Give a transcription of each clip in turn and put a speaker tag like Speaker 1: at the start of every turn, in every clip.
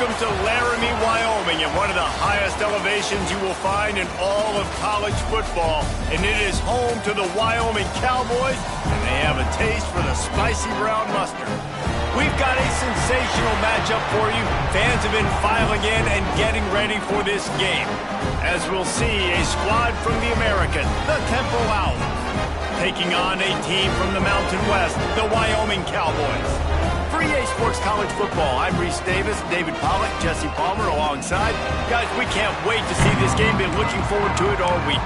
Speaker 1: Welcome to Laramie, Wyoming, at one of the highest elevations you will find in all of college football. And it is home to the Wyoming Cowboys, and they have a taste for the spicy brown mustard. We've got a sensational matchup for you. Fans have been filing in and getting ready for this game. As we'll see, a squad from the American, the Temple Owls, taking on a team from the Mountain West, the Wyoming Cowboys. For EA Sports College Football, I'm Reese Davis, David Pollack, Jesse Palmer alongside. Guys, we can't wait to see this game. Been looking forward to it all week.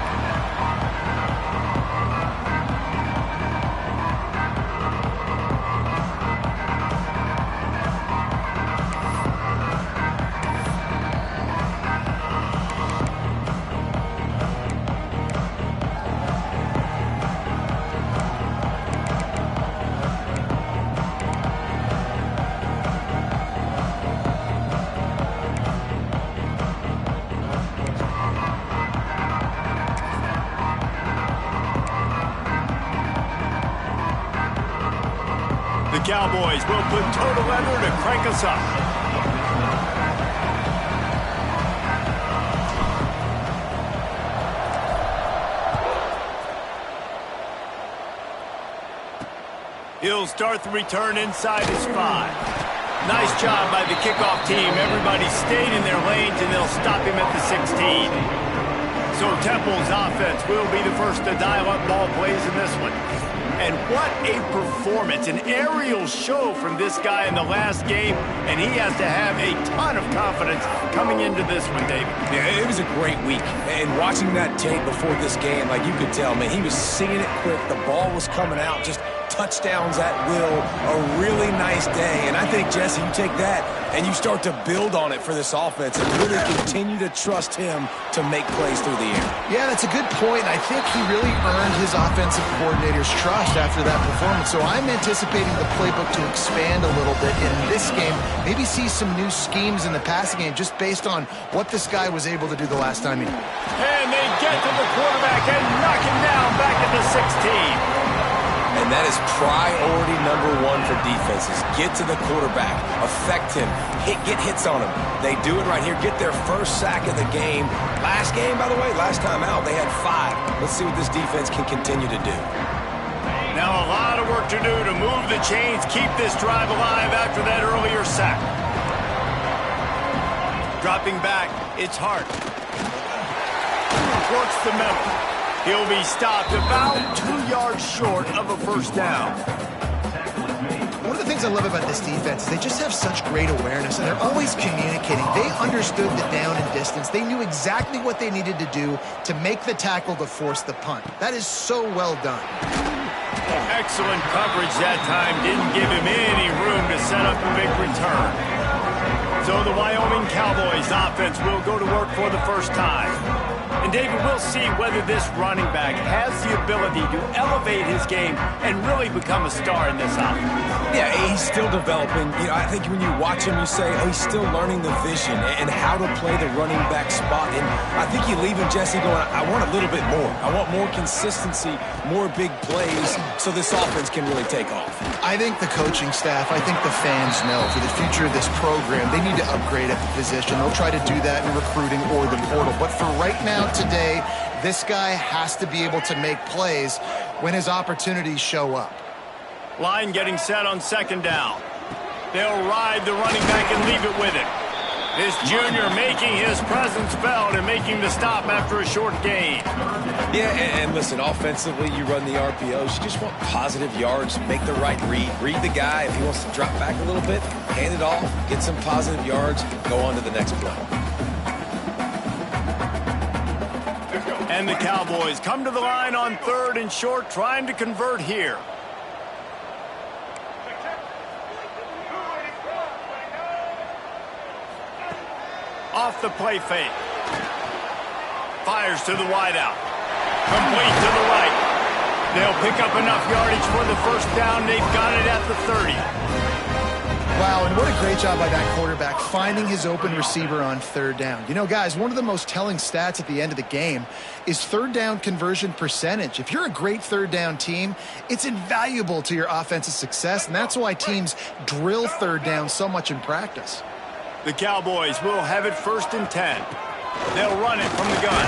Speaker 1: The Cowboys will put total leather to crank us up. He'll start the return inside his 5. Nice job by the kickoff team. Everybody stayed in their lanes, and they'll stop him at the 16. So Temple's offense will be the first to dial up ball plays in this one. And what a performance, an aerial show from this guy in the last game, and he has to have a ton of confidence coming into this one, David.
Speaker 2: Yeah, it was a great week, and watching that tape before this game, like you could tell, man, he was singing it quick, the ball was coming out, just touchdowns at will, a really nice day. And I think, Jesse, you take that and you start to build on it for this offense and really continue to trust him to make plays through the air.
Speaker 3: Yeah, that's a good point. I think he really earned his offensive coordinator's trust after that performance. So I'm anticipating the playbook to expand a little bit in this game. Maybe see some new schemes in the passing game just based on what this guy was able to do the last time he...
Speaker 1: And they get to the quarterback and knock him down back at the 16.
Speaker 2: And that is priority number 1 for defenses. Get to the quarterback, affect him, get hits on him. They do it right here, get their first sack of the game. Last game, by the way, last time out, they had 5. Let's see what this defense can continue to do.
Speaker 1: Now a lot of work to do to move the chains, keep this drive alive after that earlier sack. Dropping back, it's Hart. Works the middle. He'll be stopped about 2 yards short of a first down.
Speaker 3: One of the things I love about this defense is they just have such great awareness, and they're always communicating. They understood the down and distance. They knew exactly what they needed to do to make the tackle to force the punt. That is so well done.
Speaker 1: Excellent coverage that time. Didn't give him any room to set up a big return. So the Wyoming Cowboys offense will go to work for the first time. And David, we'll see whether this running back has the ability to elevate his game and really become a star in this offense.
Speaker 2: Yeah, he's still developing. You know, I think when you watch him, you say, oh, he's still learning the vision and how to play the running back spot. And I think you leave him, Jesse, going, I want a little bit more. I want more consistency, more big plays, so this offense can really take off.
Speaker 3: I think the coaching staff, I think the fans know for the future of this program, they need to upgrade at the position. They'll try to do that in recruiting or the portal. But for right now, today, this guy has to be able to make plays when his opportunities show up.
Speaker 1: Line getting set on second down. They'll ride the running back and leave it with him. This junior making his presence felt and making the stop after a short gain.
Speaker 2: Yeah, and listen, offensively, you run the RPOs. You just want positive yards, make the right read. Read the guy. If he wants to drop back a little bit, hand it off, get some positive yards, go on to the next play.
Speaker 1: And the Cowboys come to the line on 3rd and short, trying to convert here. Off the play fake. Fires to the wideout. Complete to the right. They'll pick up enough yardage for the first down. They've got it at the 30.
Speaker 3: Wow, and what a great job by that quarterback finding his open receiver on 3rd down. You know, guys, one of the most telling stats at the end of the game is 3rd down conversion percentage. If you're a great 3rd down team, it's invaluable to your offensive success, and that's why teams drill 3rd down so much in practice.
Speaker 1: The Cowboys will have it 1st and 10. They'll run it from the gun.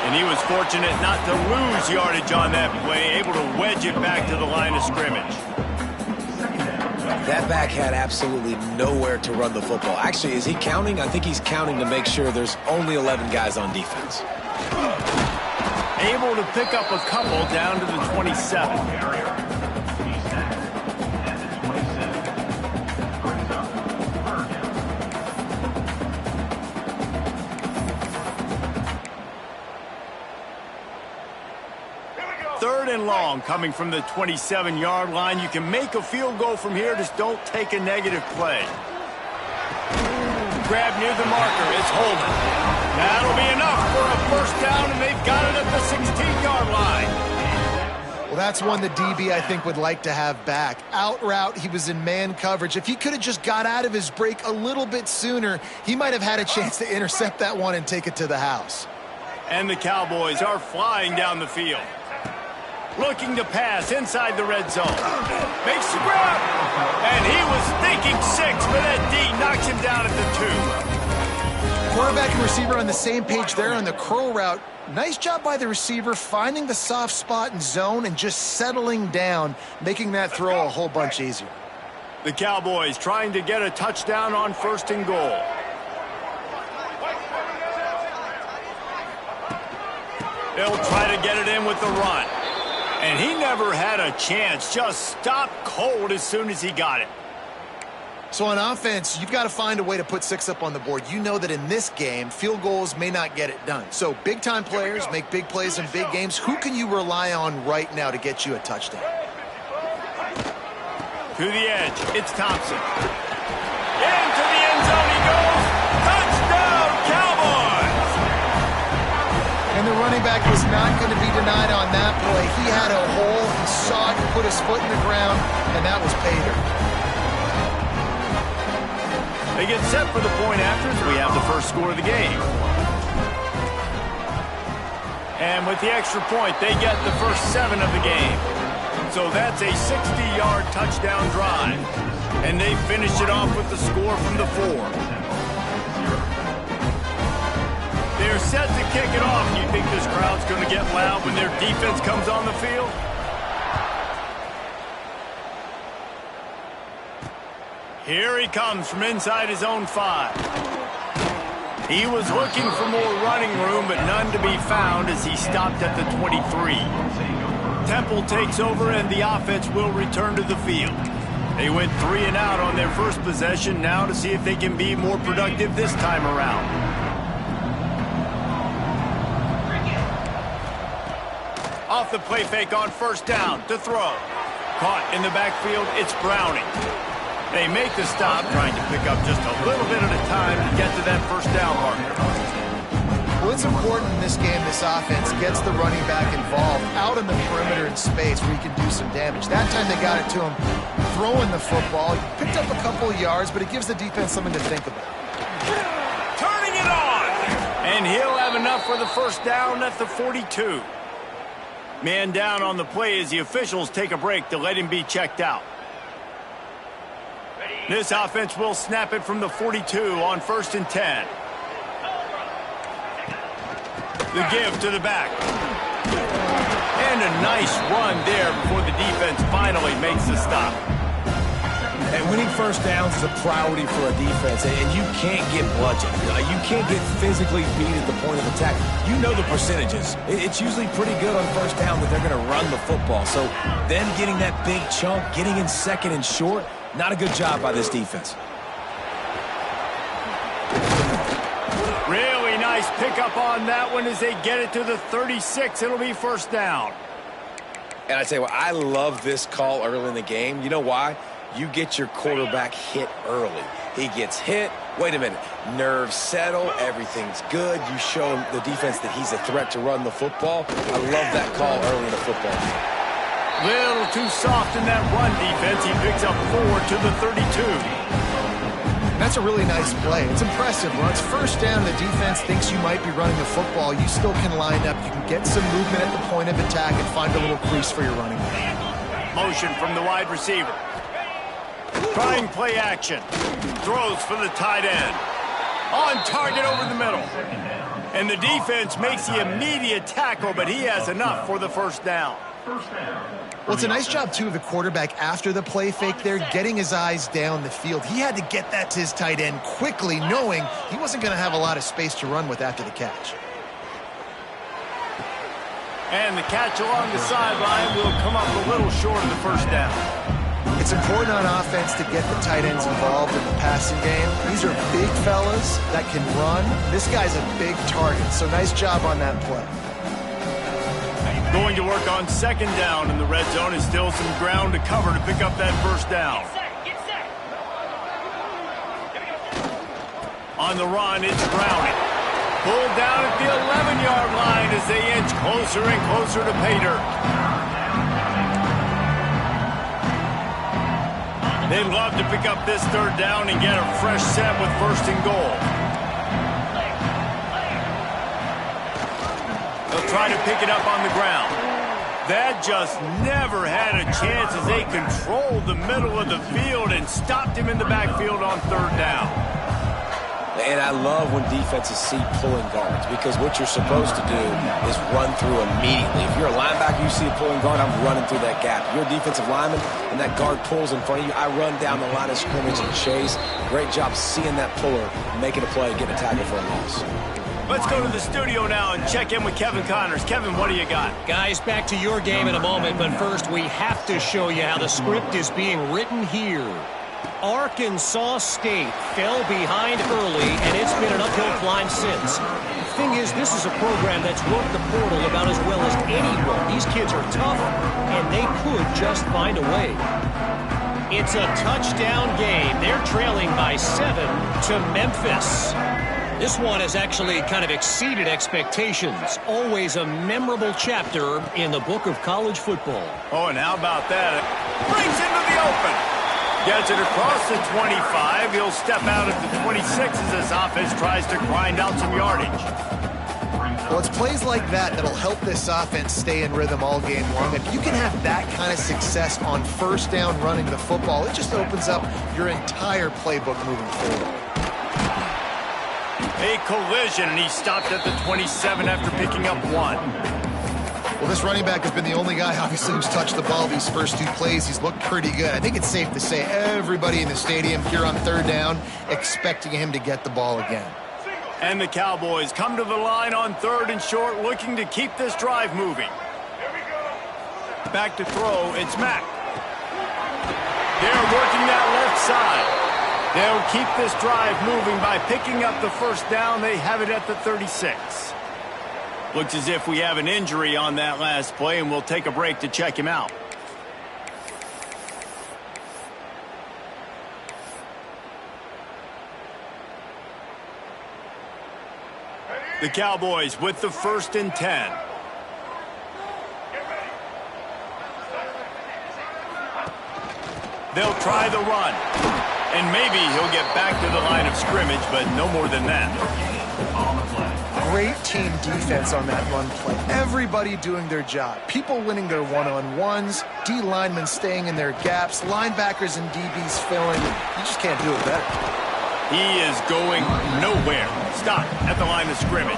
Speaker 1: And he was fortunate not to lose yardage on that play, able to wedge it back to the line of scrimmage.
Speaker 2: That back had absolutely nowhere to run the football. Actually, is he counting? I think he's counting to make sure there's only 11 guys on defense.
Speaker 1: Able to pick up a couple down to the 27. Third and long coming from the 27-yard line. You can make a field goal from here, just don't take a negative play. Grab near the marker, it's holding. That'll be enough for a 1st down, and they've got it at the 16-yard line.
Speaker 3: Well, that's one the DB, I think, would like to have back. Out route, he was in man coverage. If he could have just got out of his break a little bit sooner, he might have had a chance to intercept that one and take it to the house.
Speaker 1: And the Cowboys are flying down the field. Looking to pass inside the red zone. Makes the grab. And he was thinking 6, but that D knocks him down at the 2.
Speaker 3: Quarterback and receiver on the same page there on the curl route. Nice job by the receiver finding the soft spot in zone and just settling down, making that throw a whole bunch easier.
Speaker 1: The Cowboys trying to get a touchdown on 1st and goal. They'll try to get it in with the run. And he never had a chance, just stopped cold as soon as he got it.
Speaker 3: So on offense, you've got to find a way to put 6 up on the board. You know that in this game, field goals may not get it done. So big-time players make big plays in big games. Who can you rely on right now to get you a touchdown?
Speaker 1: To the edge, it's Thompson. Into the end zone he goes. Touchdown, Cowboys!
Speaker 3: And the running back was not going to be denied on that play. He had a hole, he saw it, put his foot in the ground, and that was pay dirt.
Speaker 1: They get set for the point after as we have the first score of the game. And with the extra point, they get the first 7 of the game. So that's a 60-yard touchdown drive. And they finish it off with the score from the 4. They're set to kick it off. You think this crowd's going to get loud when their defense comes on the field? Here he comes from inside his own 5. He was looking for more running room, but none to be found as he stopped at the 23. Temple takes over, and the offense will return to the field. They went 3 and out on their first possession, now to see if they can be more productive this time around. Off the play fake on 1st down to throw. Caught in the backfield, it's Browning. They make the stop, trying to pick up just a little bit at a time to get to that 1st down marker.
Speaker 3: Well, it's important in this game, this offense gets the running back involved out in the perimeter in space where he can do some damage. That time they got it to him throwing the football. He picked up a couple of yards, but it gives the defense something to think about.
Speaker 1: Turning it on! And he'll have enough for the 1st down at the 42. Man down on the play as the officials take a break to let him be checked out. This offense will snap it from the 42 on 1st and 10. The give to the back. And a nice run there before the defense finally makes the stop.
Speaker 2: And winning 1st downs is a priority for a defense, and you can't get bludgeoned. You can't get physically beat at the point of attack. You know the percentages. It's usually pretty good on 1st down that they're going to run the football. So them getting that big chunk, getting in 2nd and short, not a good job by this defense.
Speaker 1: Really nice pickup on that one as they get it to the 36. It'll be 1st down.
Speaker 2: And I tell you what, I love this call early in the game. You know why? You get your quarterback hit early. He gets hit. Wait a minute. Nerves settle. Everything's good. You show him, the defense, that he's a threat to run the football. I love that call early in the football game.
Speaker 1: Little too soft in that run defense. He picks up 4 to the 32.
Speaker 3: That's a really nice play. It's impressive. When it's 1st down, the defense thinks you might be running the football. You still can line up. You can get some movement at the point of attack and find a little crease for your running back.
Speaker 1: Motion from the wide receiver. Trying play action. Throws for the tight end. On target over the middle. And the defense makes the immediate tackle, but he has enough for the first down.
Speaker 3: Well, it's a nice job, too, of the quarterback after the play fake there, getting his eyes down the field. He had to get that to his tight end quickly, knowing he wasn't going to have a lot of space to run with after the catch.
Speaker 1: And the catch along the sideline will come up a little short of the first down.
Speaker 3: It's important on offense to get the tight ends involved in the passing game. These are big fellas that can run. This guy's a big target, so nice job on that play.
Speaker 1: Going to work on second down in the red zone, and still some ground to cover to pick up that first down. On the run, it's Browning. Pulled down at the 11-yard line as they inch closer and closer to pay dirt. They'd love to pick up this third down and get a fresh set with first and goal. They'll try to pick it up on the ground. That just never had a chance as they controlled the middle of the field and stopped him in the backfield on third down.
Speaker 2: And I love when defenses see pulling guards, because what you're supposed to do is run through immediately. If you're a linebacker, you see a pulling guard, I'm running through that gap. If you're a defensive lineman and that guard pulls in front of you, I run down the line of scrimmage and chase. Great job seeing that puller, making a play, getting a tackle for a loss.
Speaker 1: Let's go to the studio now and check in with Kevin Connors. Kevin, what do you got?
Speaker 4: Guys, back to your game in a moment, but first we have to show you how the script is being written here. Arkansas State fell behind early, and it's been an uphill climb since. The thing is, this is a program that's worked the portal about as well as anyone. These kids are tough, and they could just find a way. It's a touchdown game. They're trailing by 7 to Memphis. This one has actually kind of exceeded expectations. Always a memorable chapter in the book of college football.
Speaker 1: Oh, and how about that? Brings into the open. Gets it across the 25. He'll step out at the 26 as his offense tries to grind out some yardage.
Speaker 3: Well, it's plays like that that'll help this offense stay in rhythm all game long. If you can have that kind of success on first down running the football, it just opens up your entire playbook moving forward.
Speaker 1: A collision, and he stopped at the 27 after picking up 1.
Speaker 3: Well, this running back has been the only guy, obviously, who's touched the ball these first 2 plays. He's looked pretty good. I think it's safe to say everybody in the stadium here on third down expecting him to get the ball again.
Speaker 1: And the Cowboys come to the line on third and short, looking to keep this drive moving. Back to throw, it's Mack. They're working that left side. They'll keep this drive moving by picking up the first down. They have it at the 36. Looks as if we have an injury on that last play, and we'll take a break to check him out. The Cowboys with the 1st and 10. They'll try the run. And maybe he'll get back to the line of scrimmage, but no more than that.
Speaker 3: Great team defense on that run play. Everybody doing their job. People winning their one-on-ones, D linemen staying in their gaps, linebackers and DBs filling. You just can't do it better.
Speaker 1: He is going nowhere. Stop at the line of scrimmage.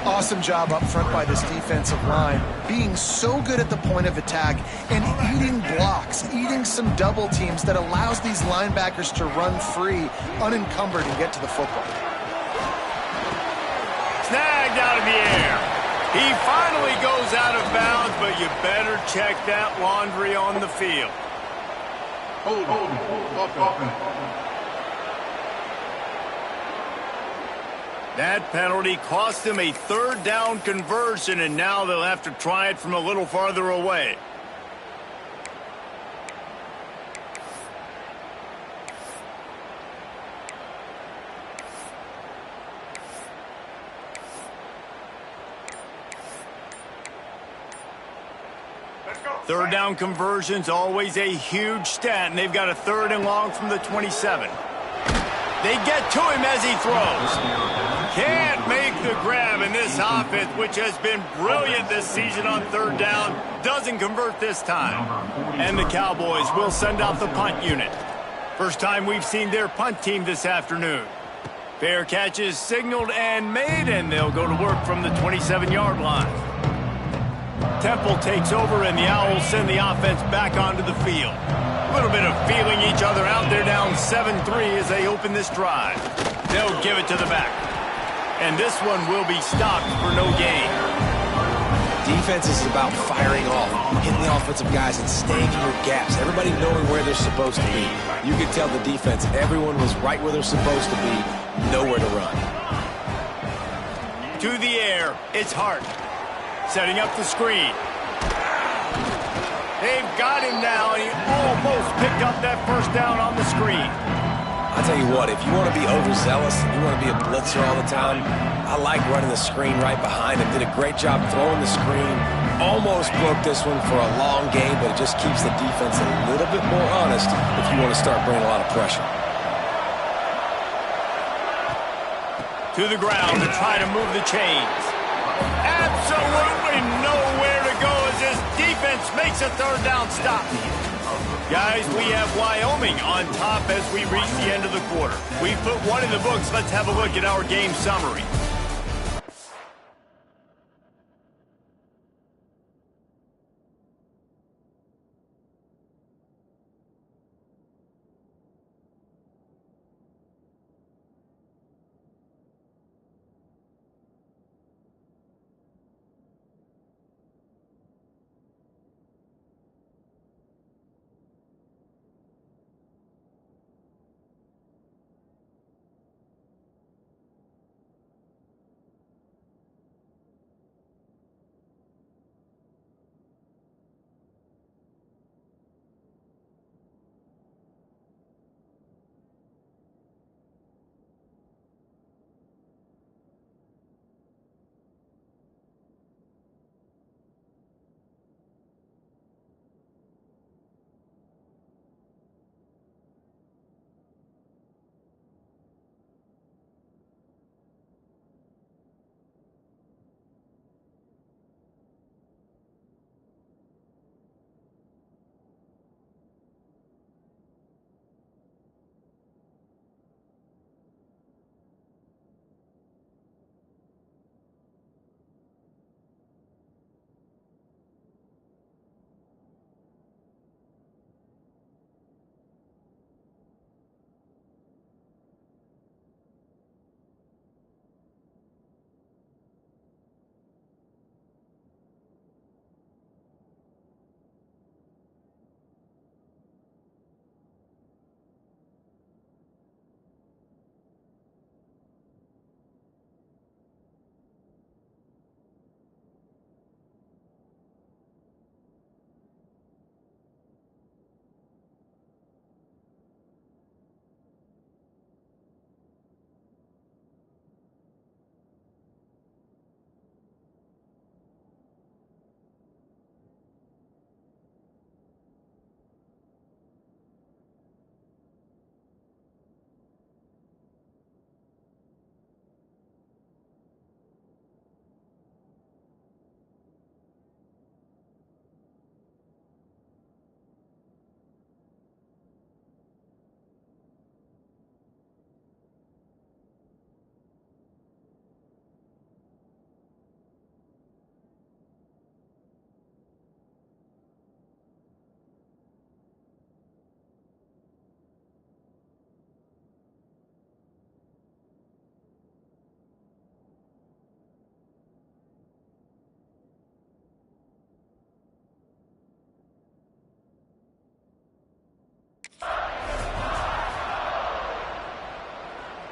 Speaker 3: Awesome job up front by this defensive line, being so good at the point of attack and eating blocks, eating some double teams that allows these linebackers to run free, unencumbered, and get to the football.
Speaker 1: Snagged out of the air. He finally goes out of bounds, but you better check that laundry on the field. That penalty cost them a third down conversion, and now they'll have to try it from a little farther away. Third down conversion's always a huge stat, and they've got a 3rd and long from the 27. They get to him as he throws. Can't make the the grab, and this offense, which has been brilliant this season on third down, doesn't convert this time. And the Cowboys will send out the punt unit. First time we've seen their punt team this afternoon. Fair catch is signaled and made, and they'll go to work from the 27-yard line. Temple takes over, and the Owls send the offense back onto the field. A little bit of feeling each other out. They're down 7-3 as they open this drive. They'll give it to the back. And this one will be stopped for no gain.
Speaker 2: Defense is about firing off, hitting the offensive guys and staying in your gaps. Everybody knowing where they're supposed to be. You could tell the defense, everyone was right where they're supposed to be, nowhere to run.
Speaker 1: To the air, it's Hart. Setting up the screen. They've got him now, and he almost picked up that first down on the screen.
Speaker 2: I'll tell you what, if you want to be overzealous, you want to be a blitzer all the time, I like running the screen right behind him. Did a great job throwing the screen. Almost broke this one for a long game, but it just keeps the defense a little bit more honest if you want to start bringing a lot of pressure.
Speaker 1: To the ground to try to move the chains. Absolutely nowhere to go as this defense makes a third down stop. Guys, we have Wyoming on top as we reach the end of the quarter. We put one in the books. Let's have a look at our game summary.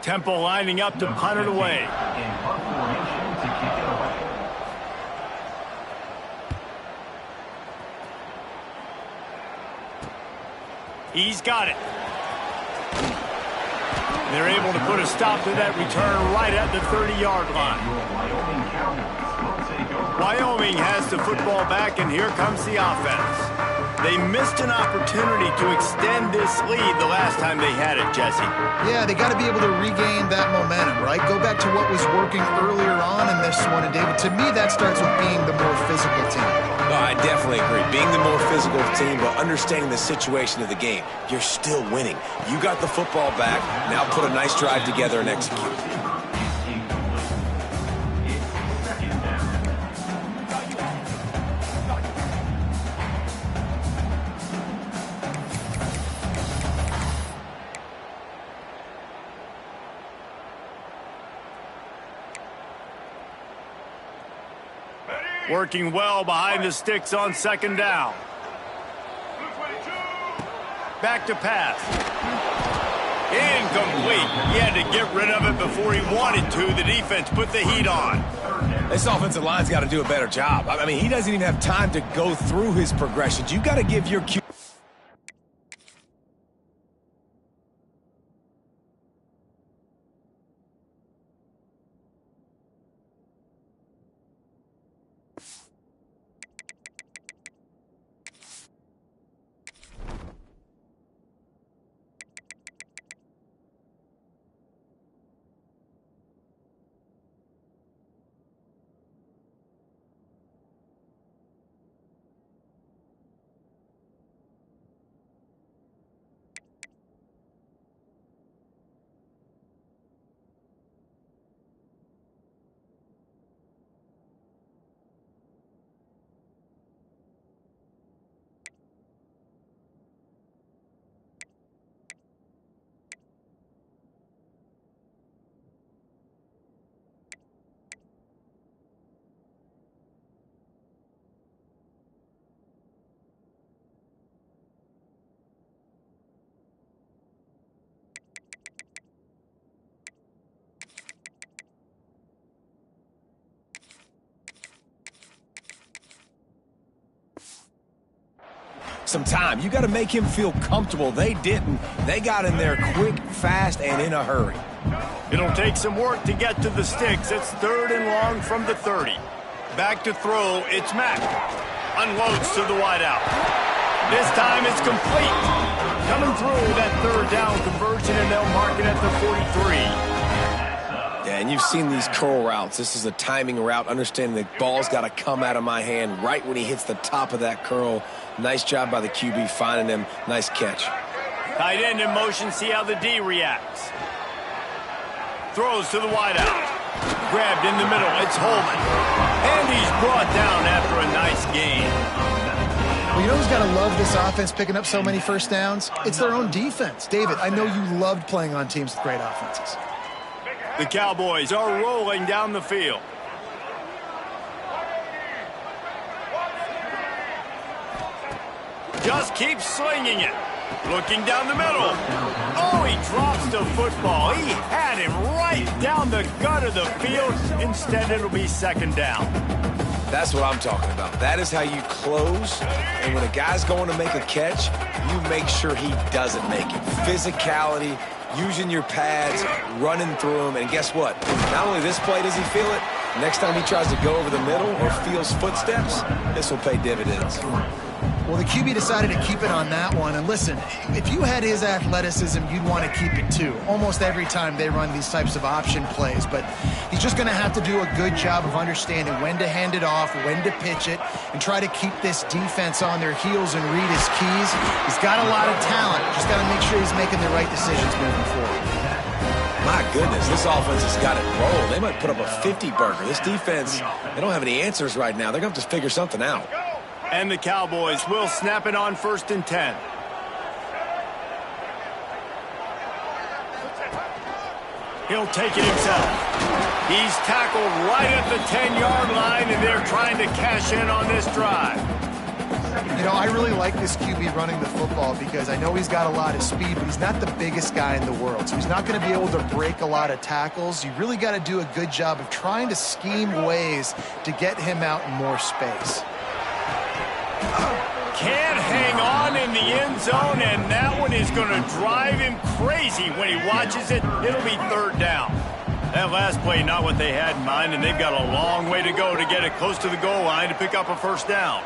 Speaker 1: Temple lining up to punt it away. He's got it. They're able to put a stop to that return right at the 30-yard line. Wyoming has the football back, and here comes the offense. They missed an opportunity to extend this lead the last time they had it, Jesse.
Speaker 3: Yeah, they got to be able to regain that momentum, right? Go back to what was working earlier on in this one. And, David, to me, that starts with being the more physical team.
Speaker 2: No, I definitely agree. Being the more physical team, but understanding the situation of the game. You're still winning. You got the football back. Now put a nice drive together and execute.
Speaker 1: Working well behind the sticks on second down. Back to pass. Incomplete. He had to get rid of it before he wanted to. The defense put the heat on.
Speaker 2: This offensive line's got to do a better job. I mean, he doesn't even have time to go through his progressions. You got to give your Q. Some time. You got to make him feel comfortable. They didn't. They got in there quick, fast, and in a hurry.
Speaker 1: It'll take some work to get to the sticks. It's 3rd and long from the 30. Back to throw. It's Mack. Unloads to the wideout. This time it's complete. Coming through that 3rd down conversion, and they'll mark it at the 43.
Speaker 2: Yeah, and you've seen these curl routes. This is a timing route, understanding the ball's got to come out of my hand right when he hits the top of that curl. Nice job by the QB finding him. Nice catch.
Speaker 1: Tight end in motion. See how the D reacts. Throws to the wideout. Grabbed in the middle. It's Holman. And he's brought down after a nice gain.
Speaker 3: Well, you know who's got to love this offense picking up so many first downs? It's their own defense. David, I know you loved playing on teams with great offenses.
Speaker 1: The Cowboys are rolling down the field. Just keeps slinging it. Looking down the middle. Oh, he drops the football. He had him right down the gut of the field. Instead, it'll be 2nd down.
Speaker 2: That's what I'm talking about. That is how you close. And when a guy's going to make a catch, you make sure he doesn't make it. Physicality, using your pads, running through them. And guess what? Not only this play does he feel it, next time he tries to go over the middle or feels footsteps, this will pay dividends.
Speaker 3: Well, the QB decided to keep it on that one. And listen, if you had his athleticism, you'd want to keep it too. Almost every time they run these types of option plays. But he's just going to have to do a good job of understanding when to hand it off, when to pitch it, and try to keep this defense on their heels and read his keys. He's got a lot of talent. Just got to make sure he's making the right decisions moving forward.
Speaker 2: My goodness, this offense has got it rolled. They might put up a 50-burger. This defense, they don't have any answers right now. They're going to have to figure something out.
Speaker 1: And the Cowboys will snap it on 1st and 10. He'll take it himself. He's tackled right at the 10-yard line, and they're trying to cash in on this drive.
Speaker 3: You know, I really like this QB running the football because I know he's got a lot of speed, but he's not the biggest guy in the world. So he's not going to be able to break a lot of tackles. You really got to do a good job of trying to scheme ways to get him out in more space.
Speaker 1: Can't hang on in the end zone, and that one is going to drive him crazy when he watches it. It'll be 3rd down. That last play, not what they had in mind, and they've got a long way to go to get it close to the goal line to pick up a 1st down.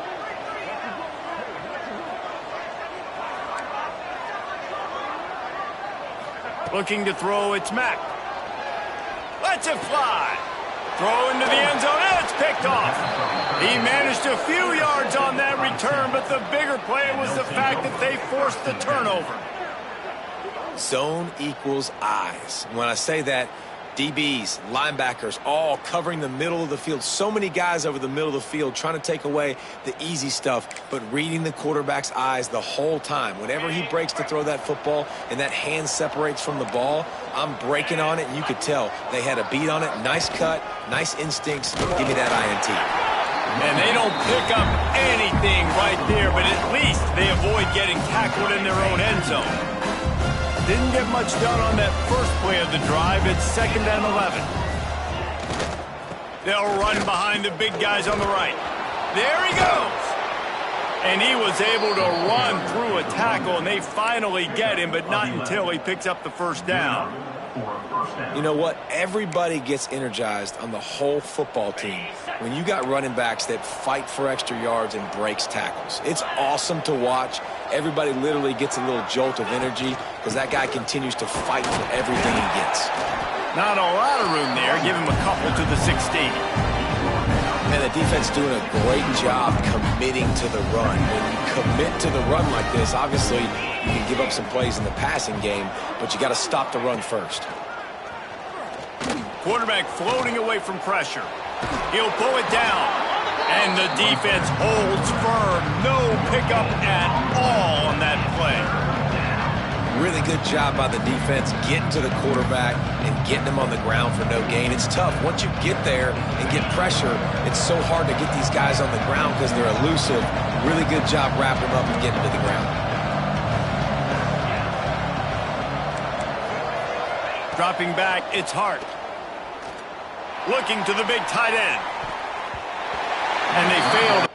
Speaker 1: Looking to throw, it's Mack. Lets it fly. Throw into the end zone, and it's picked off. He managed a few yards on that return, but the bigger play was the fact that they forced the turnover.
Speaker 2: Zone equals eyes. When I say that, DBs, linebackers, all covering the middle of the field. So many guys over the middle of the field trying to take away the easy stuff, but reading the quarterback's eyes the whole time. Whenever he breaks to throw that football and that hand separates from the ball, I'm breaking on it, and you could tell they had a beat on it. Nice cut, nice instincts. Give me that INT.
Speaker 1: And they don't pick up anything right there, but at least they avoid getting tackled in their own end zone. Didn't get much done on that first play of the drive. It's 2nd and 11. They'll run behind the big guys on the right. There he goes. And he was able to run through a tackle, and they finally get him, but not until he picks up the first down.
Speaker 2: You know what? Everybody gets energized on the whole football team when you got running backs that fight for extra yards and breaks tackles. It's awesome to watch. Everybody literally gets a little jolt of energy because that guy continues to fight for everything he gets.
Speaker 1: Not a lot of room there. Give him a couple to the 16.
Speaker 2: Man, the defense doing a great job committing to the run. When you commit to the run like this, obviously you can give up some plays in the passing game, but you got to stop the run first.
Speaker 1: Quarterback floating away from pressure. He'll pull it down. And the defense holds firm. No pickup at all on that play.
Speaker 2: Really good job by the defense getting to the quarterback and getting him on the ground for no gain. It's tough. Once you get there and get pressure, it's so hard to get these guys on the ground because they're elusive. Really good job wrapping them up and getting to the ground.
Speaker 1: Dropping back, it's Hart. Looking to the big tight end. And they failed.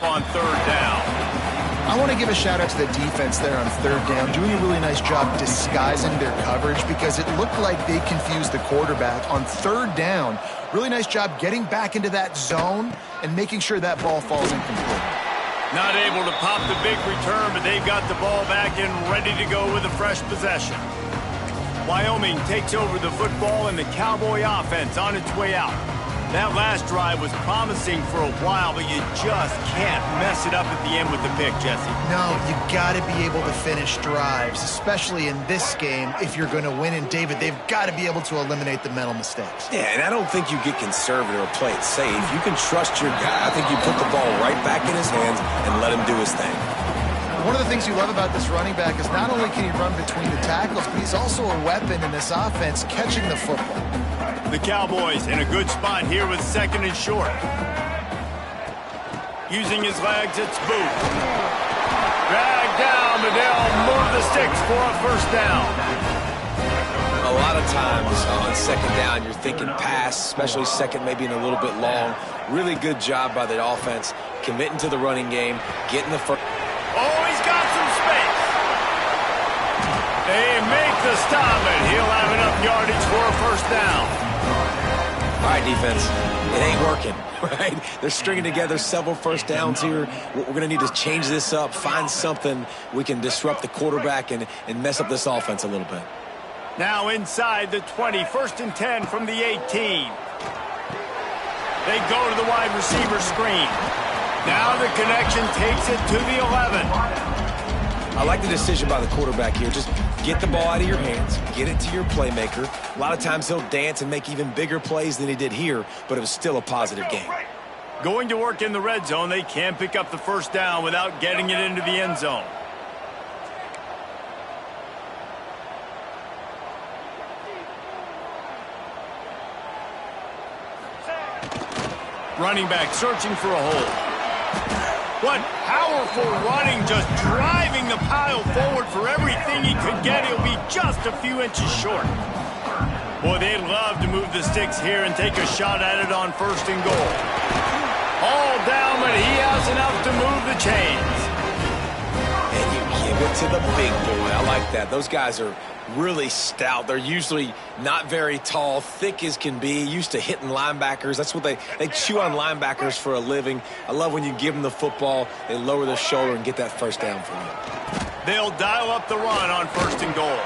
Speaker 1: on third down.
Speaker 3: I want to give a shout out to the defense there on third down, doing a really nice job disguising their coverage because it looked like they confused the quarterback on third down. Really nice job getting back into that zone and making sure that ball falls incomplete.
Speaker 1: Not able to pop the big return, but they've got the ball back and ready to go with a fresh possession. Wyoming takes over the football and the Cowboy offense on its way out. That last drive was promising for a while, but you just can't mess it up at the end with the pick, Jesse.
Speaker 3: No, you got to be able to finish drives, especially in this game if you're going to win. And, David, they've got to be able to eliminate the mental mistakes.
Speaker 2: Yeah, and I don't think you get conservative or play it safe. You can trust your guy. I think you put the ball right back in his hands and let him do his thing.
Speaker 3: One of the things you love about this running back is not only can he run between the tackles, but he's also a weapon in this offense catching the football.
Speaker 1: The Cowboys in a good spot here with second and short. Using his legs, it's Booth. Dragged down, but they'll move the sticks for a first down.
Speaker 2: A lot of times on second down, you're thinking pass, especially second, maybe in a little bit long. Really good job by the offense, committing to the running game, getting the first.
Speaker 1: Oh, he's got some space. They make the stop, and he'll have enough yardage for a first down.
Speaker 2: All right, defense, it ain't working, right? They're stringing together several first downs here. We're going to need to change this up, find something we can disrupt the quarterback and mess up this offense a little bit.
Speaker 1: Now inside the 20, first and 10 from the 18. They go to the wide receiver screen. Now the connection takes it to the 11.
Speaker 2: I like the decision by the quarterback here. Just get the ball out of your hands, get it to your playmaker. A lot of times he'll dance and make even bigger plays than he did here, but it was still a positive game.
Speaker 1: Going to work in the red zone, they can pick up the first down without getting it into the end zone. Running back searching for a hole. What powerful running, just driving the pile forward for everything he could get. He'll be just a few inches short. Boy, they'd love to move the sticks here and take a shot at it on first and goal. All down, but he has enough to move the chains.
Speaker 2: And you give it to the big boy. I like that. Those guys are really stout. They're usually not very tall, thick as can be, used to hitting linebackers. That's what they chew on linebackers for a living. I love when you give them the football, they lower their shoulder and get that first down for you.
Speaker 1: They'll dial up the run on first and goal.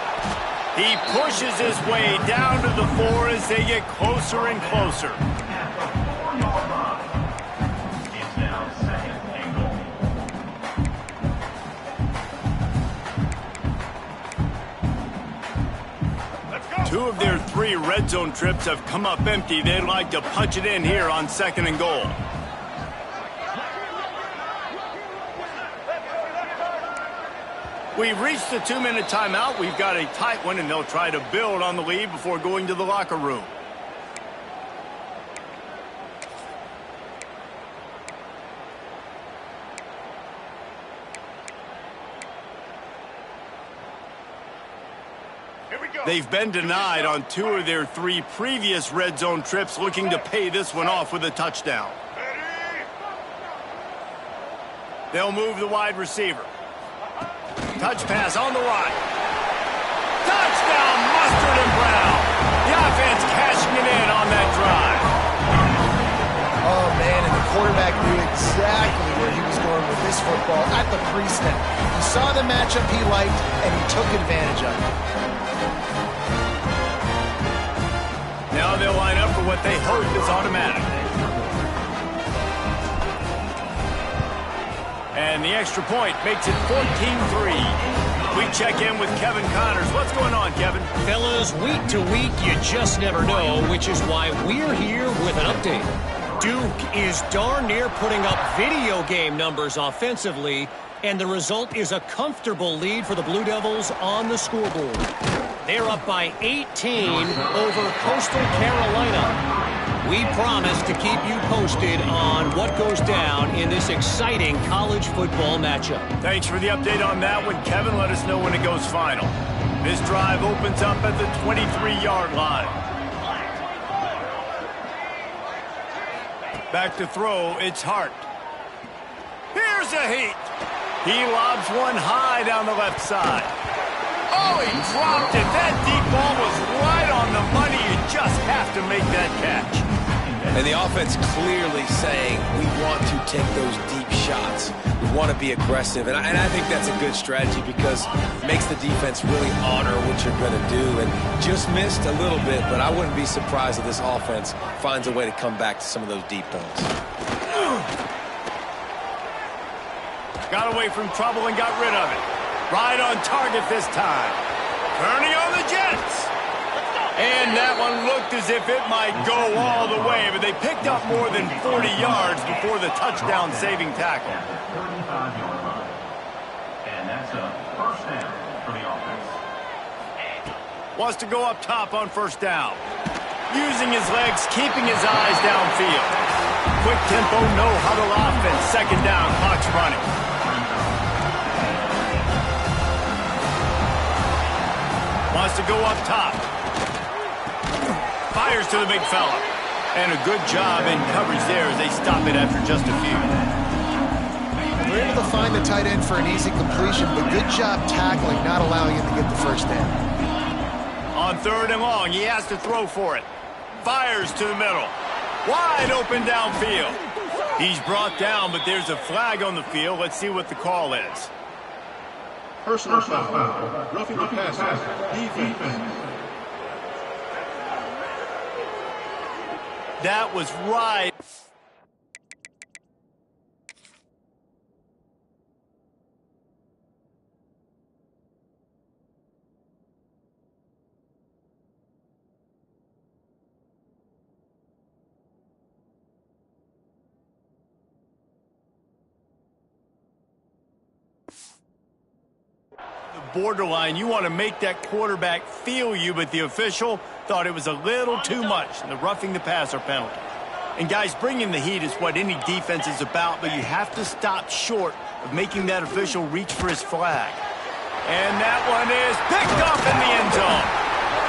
Speaker 1: He pushes his way down to the 4 as they get closer and closer. Two of their 3 red zone trips have come up empty. They'd like to punch it in here on second and goal. We've reached the 2-minute timeout. We've got a tight one, and they'll try to build on the lead before going to the locker room. They've been denied on 2 of their 3 previous red zone trips, looking to pay this one off with a touchdown. They'll move the wide receiver. Touch pass on the right. Touchdown, Mustard and Brown. The offense cashing it in on that drive.
Speaker 3: Oh, man, and the quarterback knew exactly where he was going with this football at the pre-snap. He saw the matchup he liked, and he took advantage of it.
Speaker 1: Now they'll line up for what they hope is automatic. And the extra point makes it 14-3. We check in with Kevin Connors. What's going on, Kevin?
Speaker 4: Fellas, week to week, you just never know, which is why we're here with an update. Duke is darn near putting up video game numbers offensively, and the result is a comfortable lead for the Blue Devils on the scoreboard. They're up by 18 over Coastal Carolina. We promise to keep you posted on what goes down in this exciting college football matchup.
Speaker 1: Thanks for the update on that one, Kevin. Let us know when it goes final. This drive opens up at the 23-yard line. Back to throw, it's Hart. There's a heat. He lobs one high down the left side. Oh, he dropped it. That deep ball was right on the money. You just have to make that catch.
Speaker 2: And the offense clearly saying, we want to take those deep shots. We want to be aggressive. And I think that's a good strategy because it makes the defense really honor what you're going to do. And just missed a little bit, but I wouldn't be surprised if this offense finds a way to come back to some of those deep balls.
Speaker 1: Got away from trouble and got rid of it. Right on target this time. Turning on the Jets. And that one looked as if it might go all the way, but they picked up more than 40 yards before the touchdown-saving tackle.
Speaker 5: And that's a first down for the offense.
Speaker 1: Wants to go up top on first down. Using his legs, keeping his eyes downfield. Quick tempo, no huddle offense. Second down, clock's running. Wants to go up top. Fires to the big fella. And a good job in coverage there as they stop it after just a few.
Speaker 3: We're able to find the tight end for an easy completion, but good job tackling, not allowing him to get the first down.
Speaker 1: On third and long, he has to throw for it. Fires to the middle. Wide open downfield. He's brought down, but there's a flag on the field. Let's see what the call is.
Speaker 5: Personal foul. Roughing the passer. Defense.
Speaker 1: That was right. Borderline, you want to make that quarterback feel you, but the official thought it was a little too much in the roughing the passer penalty. And guys, bringing the heat is what any defense is about, but you have to stop short of making that official reach for his flag. And that one is picked up in the end zone.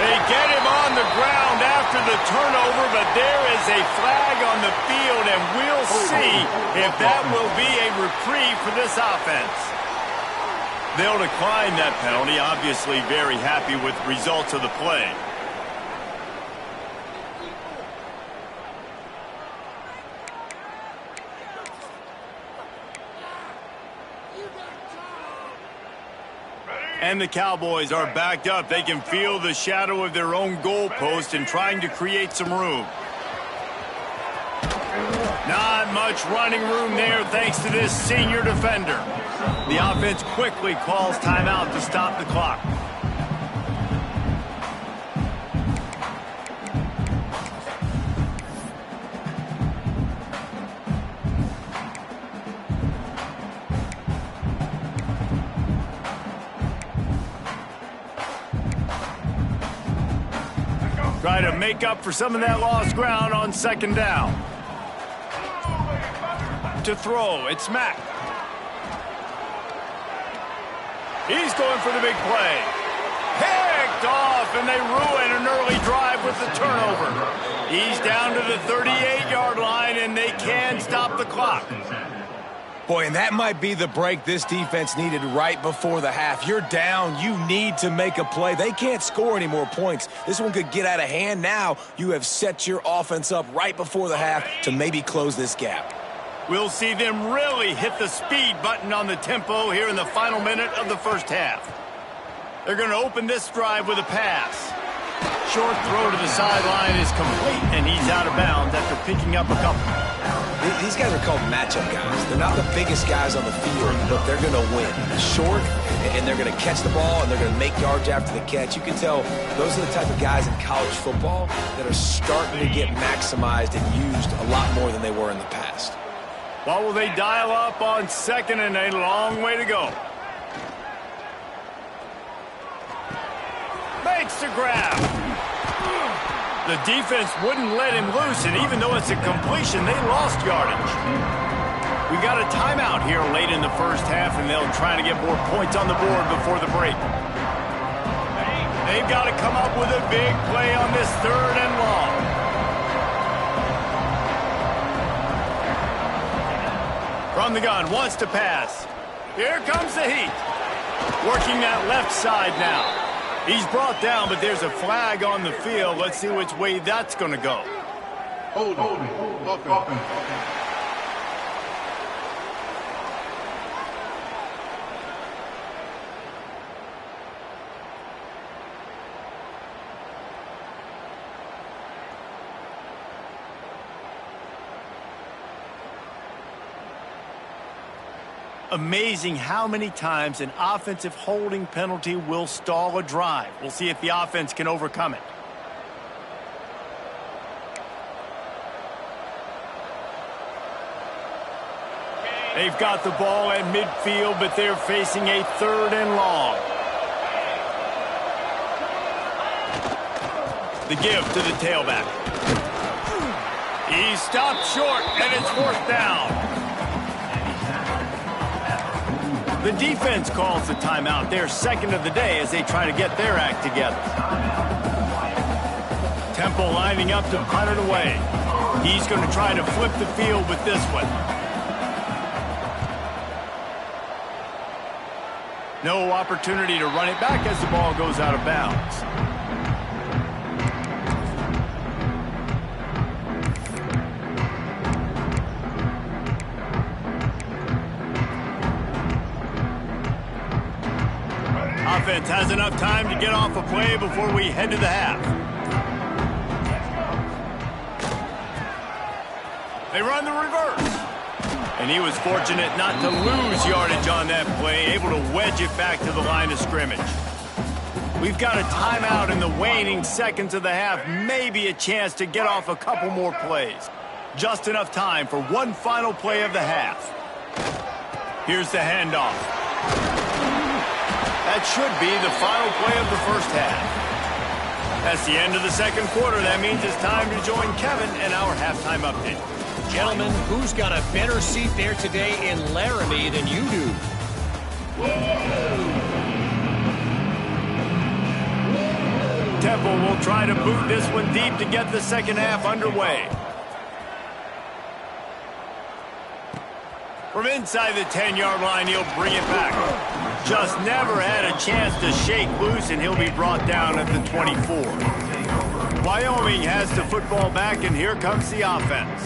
Speaker 1: They get him on the ground after the turnover, but there is a flag on the field, and we'll see if that will be a reprieve for this offense. They'll decline that penalty, obviously very happy with the results of the play. And the Cowboys are backed up. They can feel the shadow of their own goalpost and trying to create some room. Not much running room there thanks to this senior defender. The offense quickly calls timeout to stop the clock. Try to make up for some of that lost ground on second down. To throw, it's Mack. He's going for the big play. Picked off, and they ruin an early drive with the turnover. He's down to the 38-yard line, and they can stop the clock.
Speaker 2: Boy, and that might be the break this defense needed right before the half. You're down. You need to make a play. They can't score any more points. This one could get out of hand. Now you have set your offense up right before the half to maybe close this gap.
Speaker 1: We'll see them really hit the speed button on the tempo here in the final minute of the first half. They're going to open this drive with a pass. Short throw to the sideline is complete, and he's out of bounds after picking up a couple.
Speaker 2: These guys are called matchup guys. They're not the biggest guys on the field, but they're going to win. Short, and they're going to catch the ball, and they're going to make yards after the catch. You can tell those are the type of guys in college football that are starting to get maximized and used a lot more than they were in the past.
Speaker 1: What will they dial up on second and a long way to go? Makes the grab. The defense wouldn't let him loose, and even though it's a completion, they lost yardage. We got a timeout here late in the first half, and they'll try to get more points on the board before the break. They've got to come up with a big play on this third and long. From the gun, wants to pass. Here comes the heat. Working that left side now. He's brought down, but there's a flag on the field. Let's see which way that's going to go.
Speaker 5: Holding. Offense.
Speaker 1: Amazing how many times an offensive holding penalty will stall a drive. We'll see if the offense can overcome it. They've got the ball at midfield, but they're facing a 3rd and long. The give to the tailback. He stopped short, and it's 4th down. The defense calls the timeout. They're 2nd of the day as they try to get their act together. Temple lining up to punt it away. He's going to try to flip the field with this one. No opportunity to run it back as the ball goes out of bounds. Offense has enough time to get off a play before we head to the half. They run the reverse. And he was fortunate not to lose yardage on that play, able to wedge it back to the line of scrimmage. We've got a timeout in the waning seconds of the half, maybe a chance to get off a couple more plays. Just enough time for one final play of the half. Here's the handoff. That should be the final play of the first half. That's the end of the 2nd quarter. That means it's time to join Kevin in our halftime update.
Speaker 4: Gentlemen, who's got a better seat there today in Laramie than you do?
Speaker 1: Temple will try to boot this one deep to get the 2nd half underway. From inside the 10-yard line, he'll bring it back. Just never had a chance to shake loose, and he'll be brought down at the 24. Wyoming has the football back, and here comes the offense.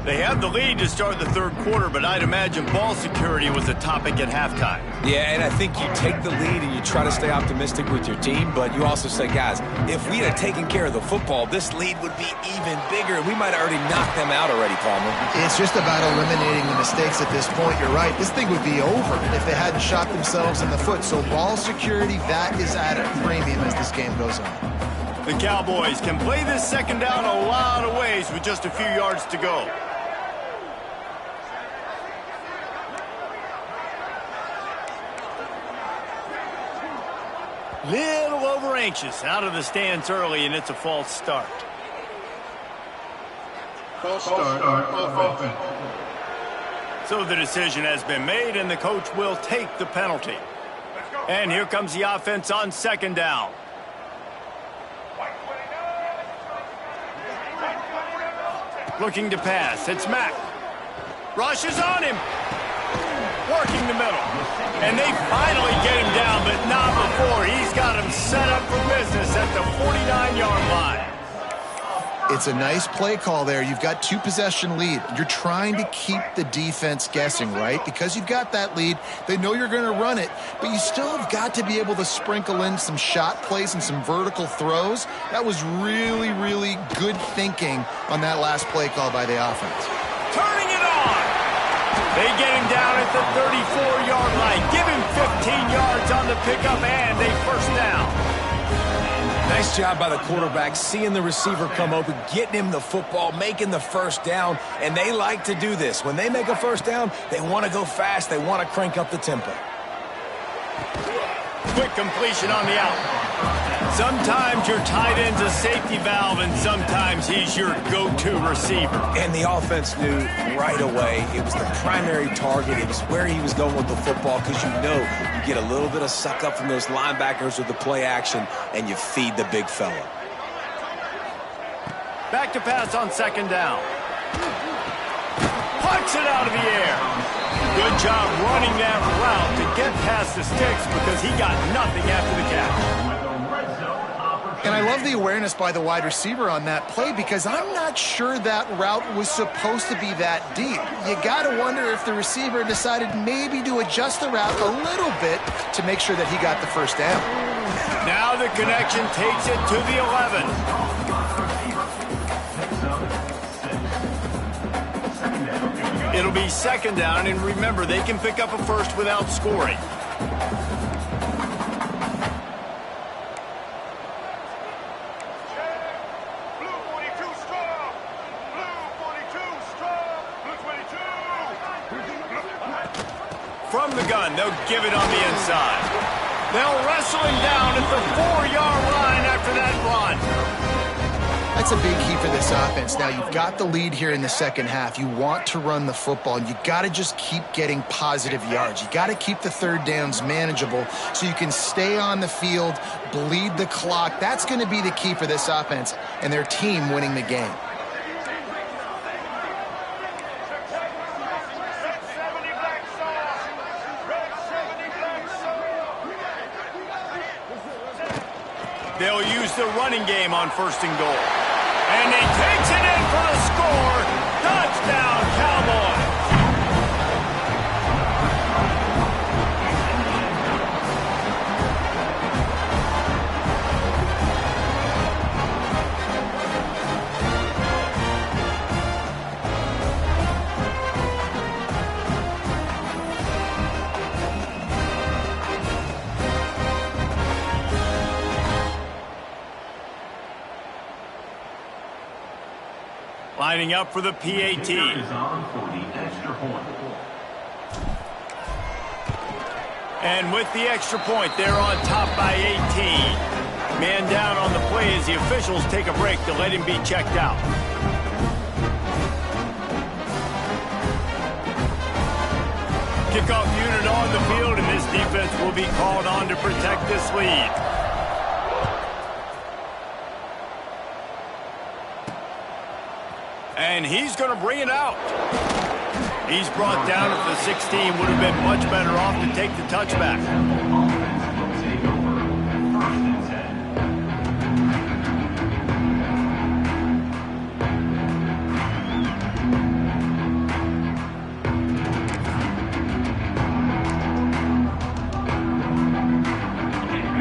Speaker 1: They have the lead to start the 3rd quarter, but I'd imagine ball security was a topic at halftime.
Speaker 2: Yeah, and I think you take the lead and you try to stay optimistic with your team, but you also say, guys, if we had taken care of the football, this lead would be even bigger, and we might have already knocked them out already, Palmer.
Speaker 3: It's just about eliminating the mistakes at this point. You're right. This thing would be over if they hadn't shot themselves in the foot. So ball security, that is at a premium as this game goes on.
Speaker 1: The Cowboys can play this 2nd down a lot of ways with just a few yards to go. Little over anxious, out of the stands early, and it's a false start.
Speaker 5: False start. Offense.
Speaker 1: So the decision has been made, and the coach will take the penalty. And here comes the offense on 2nd down. Looking to pass. It's Mack. Rushes on him. Working the middle. And they finally get him down, but not before. He's got him set up for business at the 49-yard line.
Speaker 3: It's a nice play call there. You've got 2-possession lead. You're trying to keep the defense guessing, right? Because you've got that lead. They know you're going to run it, but you still have got to be able to sprinkle in some shot plays and some vertical throws. That was really, really good thinking on that last play call by the offense.
Speaker 1: Turning it on. They get him down at the 34-yard line. Give him 15 yards on the pickup and a 1st down.
Speaker 2: Nice job by the quarterback, seeing the receiver come open, getting him the football, making the 1st down, and they like to do this. When they make a 1st down, they want to go fast. They want to crank up the tempo.
Speaker 1: Quick completion on the out. Sometimes your tight end's a safety valve, and sometimes he's your go-to receiver.
Speaker 2: And the offense knew right away it was the primary target. It was where he was going with the football, because you know you get a little bit of suck up from those linebackers with the play action, and you feed the big fella.
Speaker 1: Back to pass on 2nd down. Punch kicks it out of the air. Good job running that route to get past the sticks because he got nothing after the catch.
Speaker 3: And I love the awareness by the wide receiver on that play because I'm not sure that route was supposed to be that deep. You got to wonder if the receiver decided maybe to adjust the route a little bit to make sure that he got the first down.
Speaker 1: Now the connection takes it to the 11. It'll be second down, and remember, they can pick up a first without scoring. From the gun, they'll give it on the inside. They'll wrestle him down at the 4-yard line after that run.
Speaker 3: That's a big key for this offense. Now, you've got the lead here in the second half. You want to run the football, and you got to just keep getting positive yards. You got to keep the third downs manageable so you can stay on the field, bleed the clock. That's going to be the key for this offense and their team winning the game.
Speaker 1: They'll use the running game on first and goal. And he takes it in for a score. Touchdown, Cowboys. Lining up for the PAT. And with the extra point, they're on top by 18. Man down on the play as the officials take a break to let him be checked out. Kickoff unit on the field, and this defense will be called on to protect this lead. And he's going to bring it out. He's brought down at the 16. Would have been much better off to take the touchback.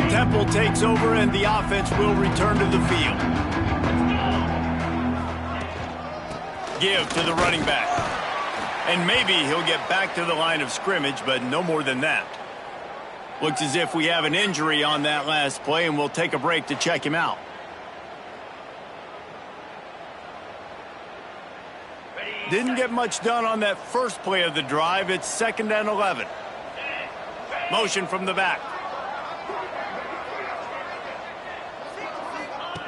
Speaker 1: Temple takes over, and the offense will return to the field. Give to the running back. And maybe he'll get back to the line of scrimmage, but no more than that. Looks as if we have an injury on that last play, and we'll take a break to check him out. Didn't get much done on that first play of the drive. It's 2nd and 11. Motion from the back.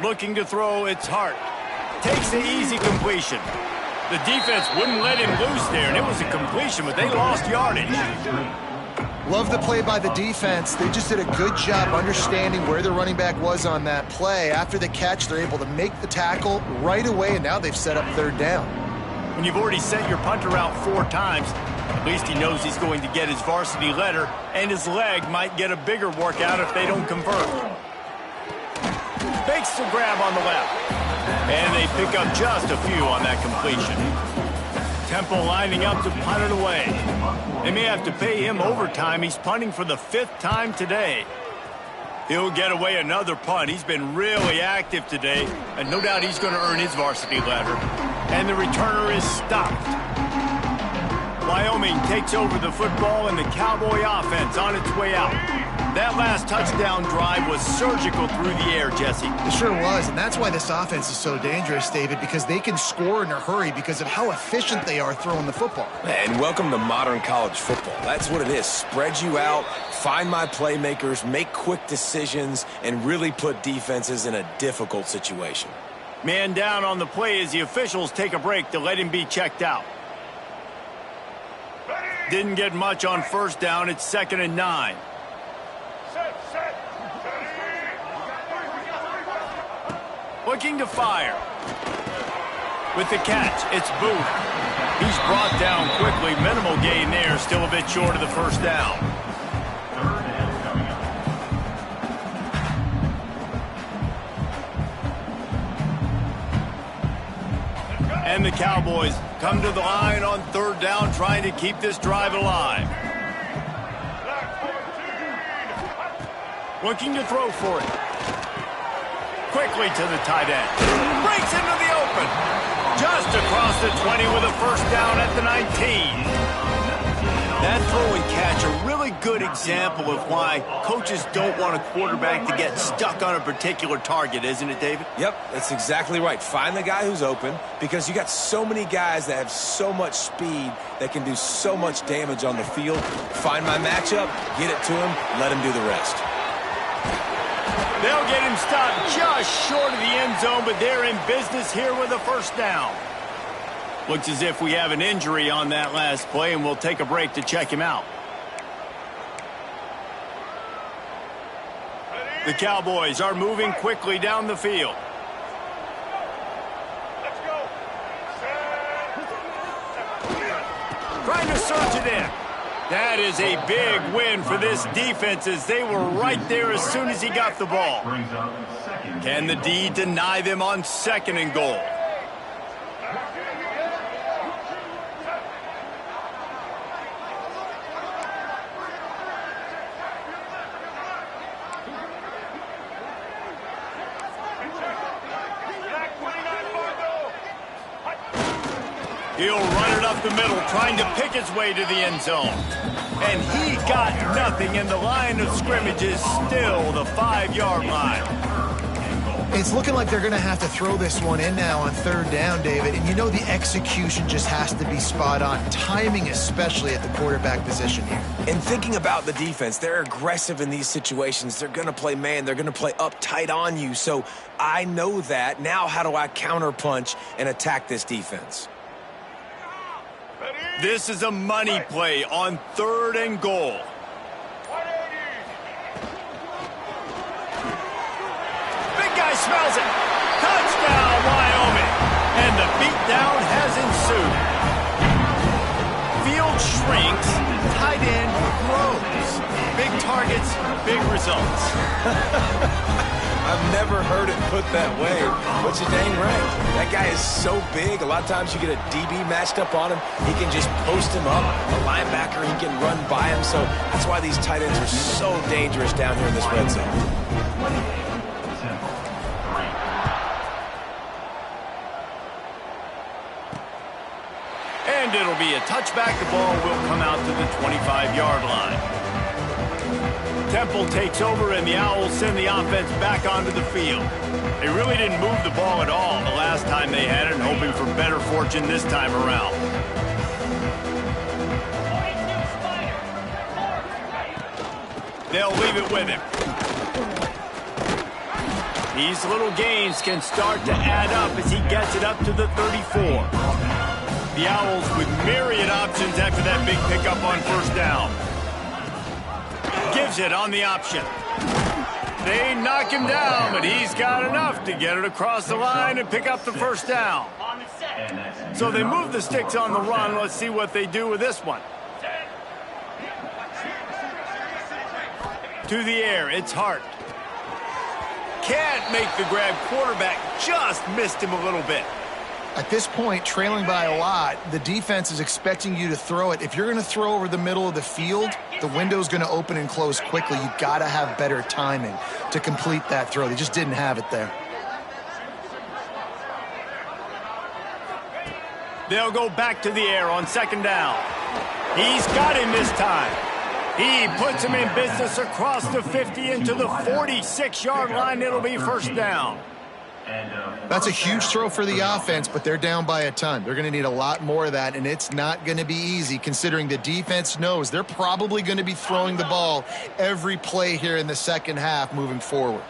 Speaker 1: Looking to throw, it's Hart. Takes the easy completion. The defense wouldn't let him loose there, and it was a completion, but they lost yardage.
Speaker 3: Love the play by the defense. They just did a good job understanding where the running back was on that play. After the catch, they're able to make the tackle right away, and now they've set up third down.
Speaker 1: When you've already sent your punter out 4 times, at least he knows he's going to get his varsity letter, and his leg might get a bigger workout if they don't convert. Fakes the grab on the left. And they pick up just a few on that completion. Temple lining up to punt it away. They may have to pay him overtime. He's punting for the 5th time today. He'll get away another punt. He's been really active today, and no doubt he's going to earn his varsity letter. And the returner is stopped. Wyoming takes over the football, and the Cowboy offense on its way out. That last touchdown drive was surgical through the air, Jesse.
Speaker 3: It sure was, and that's why this offense is so dangerous, David, because they can score in a hurry because of how efficient they are throwing the football.
Speaker 2: And welcome to modern college football. That's what it is. Spread you out, find my playmakers, make quick decisions, and really put defenses in a difficult situation.
Speaker 1: Man down on the play as the officials take a break to let him be checked out. Didn't get much on first down. It's 2nd and 9. Looking to fire. With the catch, it's Booth. He's brought down quickly. Minimal gain there. Still a bit short of the first down. And the Cowboys come to the line on third down, trying to keep this drive alive. Looking to throw for it. Quickly to the tight end. Breaks into the open. Just across the 20 with a first down at the 19. That throw and catch, a really good example of why coaches don't want a quarterback to get stuck on a particular target, isn't it, David?
Speaker 2: Yep, that's exactly right. Find the guy who's open, because you got so many guys that have so much speed that can do so much damage on the field. Find my matchup, get it to him, let him do the rest.
Speaker 1: They'll get him stopped just short of the end zone, but they're in business here with a first down. Looks as if we have an injury on that last play, and we'll take a break to check him out. The Cowboys are moving quickly down the field.
Speaker 5: Let's go.
Speaker 1: Trying to surge it in. That is a big win for this defense, as they were right there as soon as he got the ball. Can the D deny them on second and goal? He'll run it up the middle, trying to pick his way to the end zone. And he got nothing, and the line of scrimmage is still the 5-yard line.
Speaker 3: It's looking like they're going to have to throw this one in now on third down, David. And you know the execution just has to be spot on. Timing especially at the quarterback position here.
Speaker 2: And thinking about the defense, they're aggressive in these situations. They're going to play man. They're going to play up tight on you. So I know that. Now how do I counterpunch and attack this defense?
Speaker 1: This is a money play on third and goal. Big guy smells it. Touchdown, Wyoming. And the beatdown has ensued. Field shrinks, tight end grows. Big targets, big results.
Speaker 2: I've never heard it put that way, but you're dang right. That guy is so big, a lot of times you get a DB matched up on him. He can just post him up. A linebacker, he can run by him. So that's why these tight ends are so dangerous down here in this red zone.
Speaker 1: And it'll be a touchback. The ball will come out to the 25-yard line. Temple takes over, and the Owls send the offense back onto the field. They really didn't move the ball at all the last time they had it, and hoping for better fortune this time around. They'll leave it with him. These little gains can start to add up as he gets it up to the 34. The Owls with myriad options after that big pickup on first down. Gives it on the option. They knock him down, but he's got enough to get it across the line and pick up the first down. So they move the sticks on the run. Let's see what they do with this one. To the air, it's Hart. Can't make the grab. Quarterback just missed him a little bit.
Speaker 3: At this point, trailing by a lot, the defense is expecting you to throw it. If you're going to throw over the middle of the field, the window's going to open and close quickly. You've got to have better timing to complete that throw. They just didn't have it there.
Speaker 1: They'll go back to the air on second down. He's got him this time. He puts him in business across the 50 into the 46-yard line. It'll be first down.
Speaker 3: That's a huge throw for the offense, but they're down by a ton. They're going to need a lot more of that, and it's not going to be easy considering the defense knows they're probably going to be throwing the ball every play here in the second half moving forward.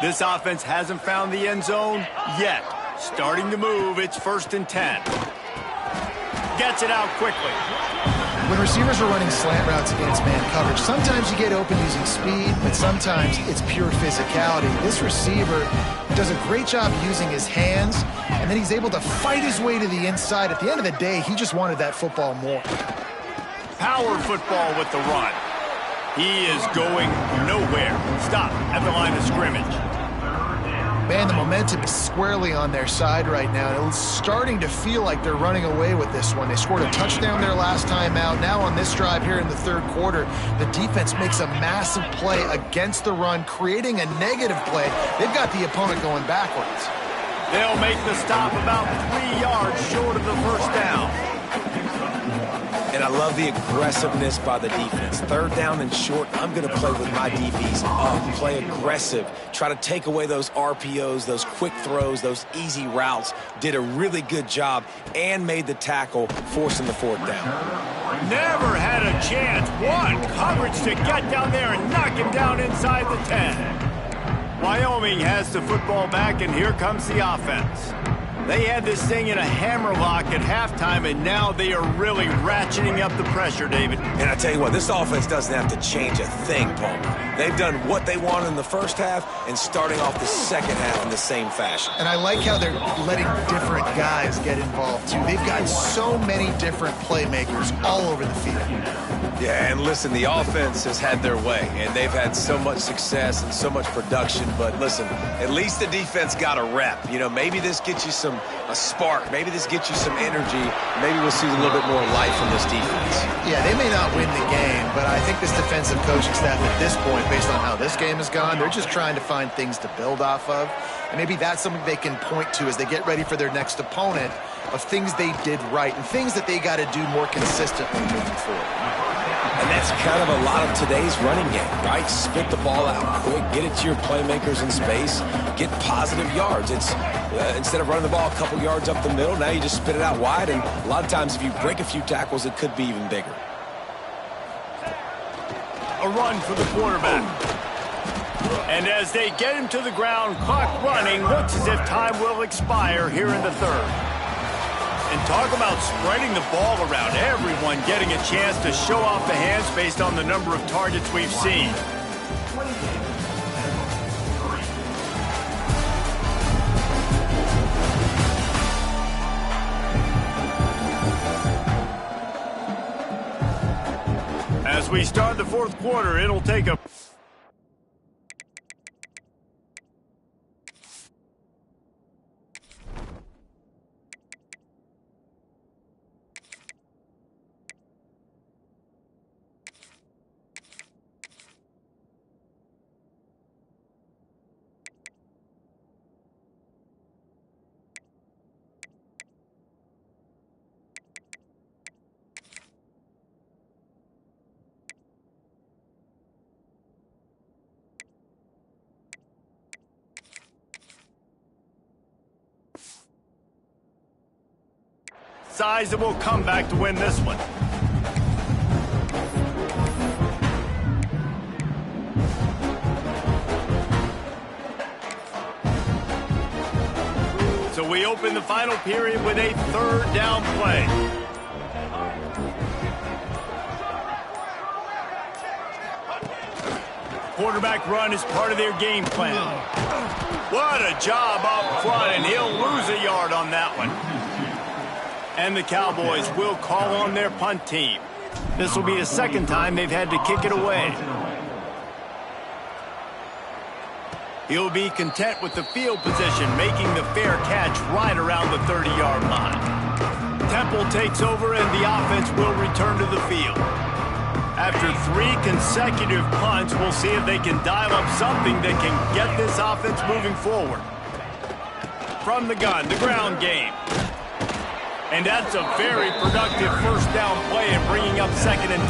Speaker 1: This offense hasn't found the end zone yet. Starting to move, it's 1st and 10. Gets it out quickly.
Speaker 3: When receivers are running slant routes against man coverage, sometimes you get open using speed, but sometimes it's pure physicality. This receiver He does a great job using his hands, and then he's able to fight his way to the inside. At the end of the day, he just wanted that football more.
Speaker 1: Power football with the run. He is going nowhere. Stop at the line of scrimmage.
Speaker 3: Man, the momentum is squarely on their side right now. It's starting to feel like they're running away with this one. They scored a touchdown their last time out. Now on this drive here in the third quarter, the defense makes a massive play against the run, creating a negative play. They've got the opponent going backwards.
Speaker 1: They'll make the stop about 3 yards short of the first down.
Speaker 2: And I love the aggressiveness by the defense. Third down and short, I'm going to play with my DBs up, play aggressive, try to take away those RPOs, those quick throws, those easy routes. Did a really good job and made the tackle, forcing the fourth down.
Speaker 1: Never had a chance. One coverage to get down there and knock him down inside the 10. Wyoming has the football back, and here comes the offense. They had this thing in a hammerlock at halftime, and now they are really ratcheting up the pressure, David.
Speaker 2: And I tell you what, this offense doesn't have to change a thing, Palmer. They've done what they wanted in the first half and starting off the second half in the same fashion.
Speaker 3: And I like how they're letting different guys get involved, too. They've got so many different playmakers all over the field.
Speaker 2: Yeah, and listen, the offense has had their way, and they've had so much success and so much production. But listen, at least the defense got a rep. You know, maybe this gets you a spark. Maybe this gets you some energy. Maybe we'll see a little bit more life from this defense.
Speaker 3: Yeah, they may not win the game, but I think this defensive coaching staff at this point, based on how this game has gone, they're just trying to find things to build off of. And maybe that's something they can point to as they get ready for their next opponent, of things they did right and things that they got to do more consistently moving forward.
Speaker 2: And that's kind of a lot of today's running game, right? Spit the ball out quick, get it to your playmakers in space, get positive yards. It's instead of running the ball a couple yards up the middle, now you just spit it out wide, and a lot of times if you break a few tackles, it could be even bigger.
Speaker 1: A run for the quarterback. And as they get him to the ground, clock running, looks as if time will expire here in the third. And talk about spreading the ball around, everyone getting a chance to show off the hands based on the number of targets we've seen. As we start the fourth quarter, it'll take a... sizable comeback to win this one. So we open the final period with a third down play. Quarterback run is part of their game plan. What a job up front, and he'll lose a yard on that one. And the Cowboys will call on their punt team. This will be the second time they've had to kick it away. He'll be content with the field position, making the fair catch right around the 30-yard line. Temple takes over, and the offense will return to the field. After 3 consecutive punts, we'll see if they can dial up something that can get this offense moving forward. From the gun, the ground game. And that's a very productive first down play and bringing up 2nd and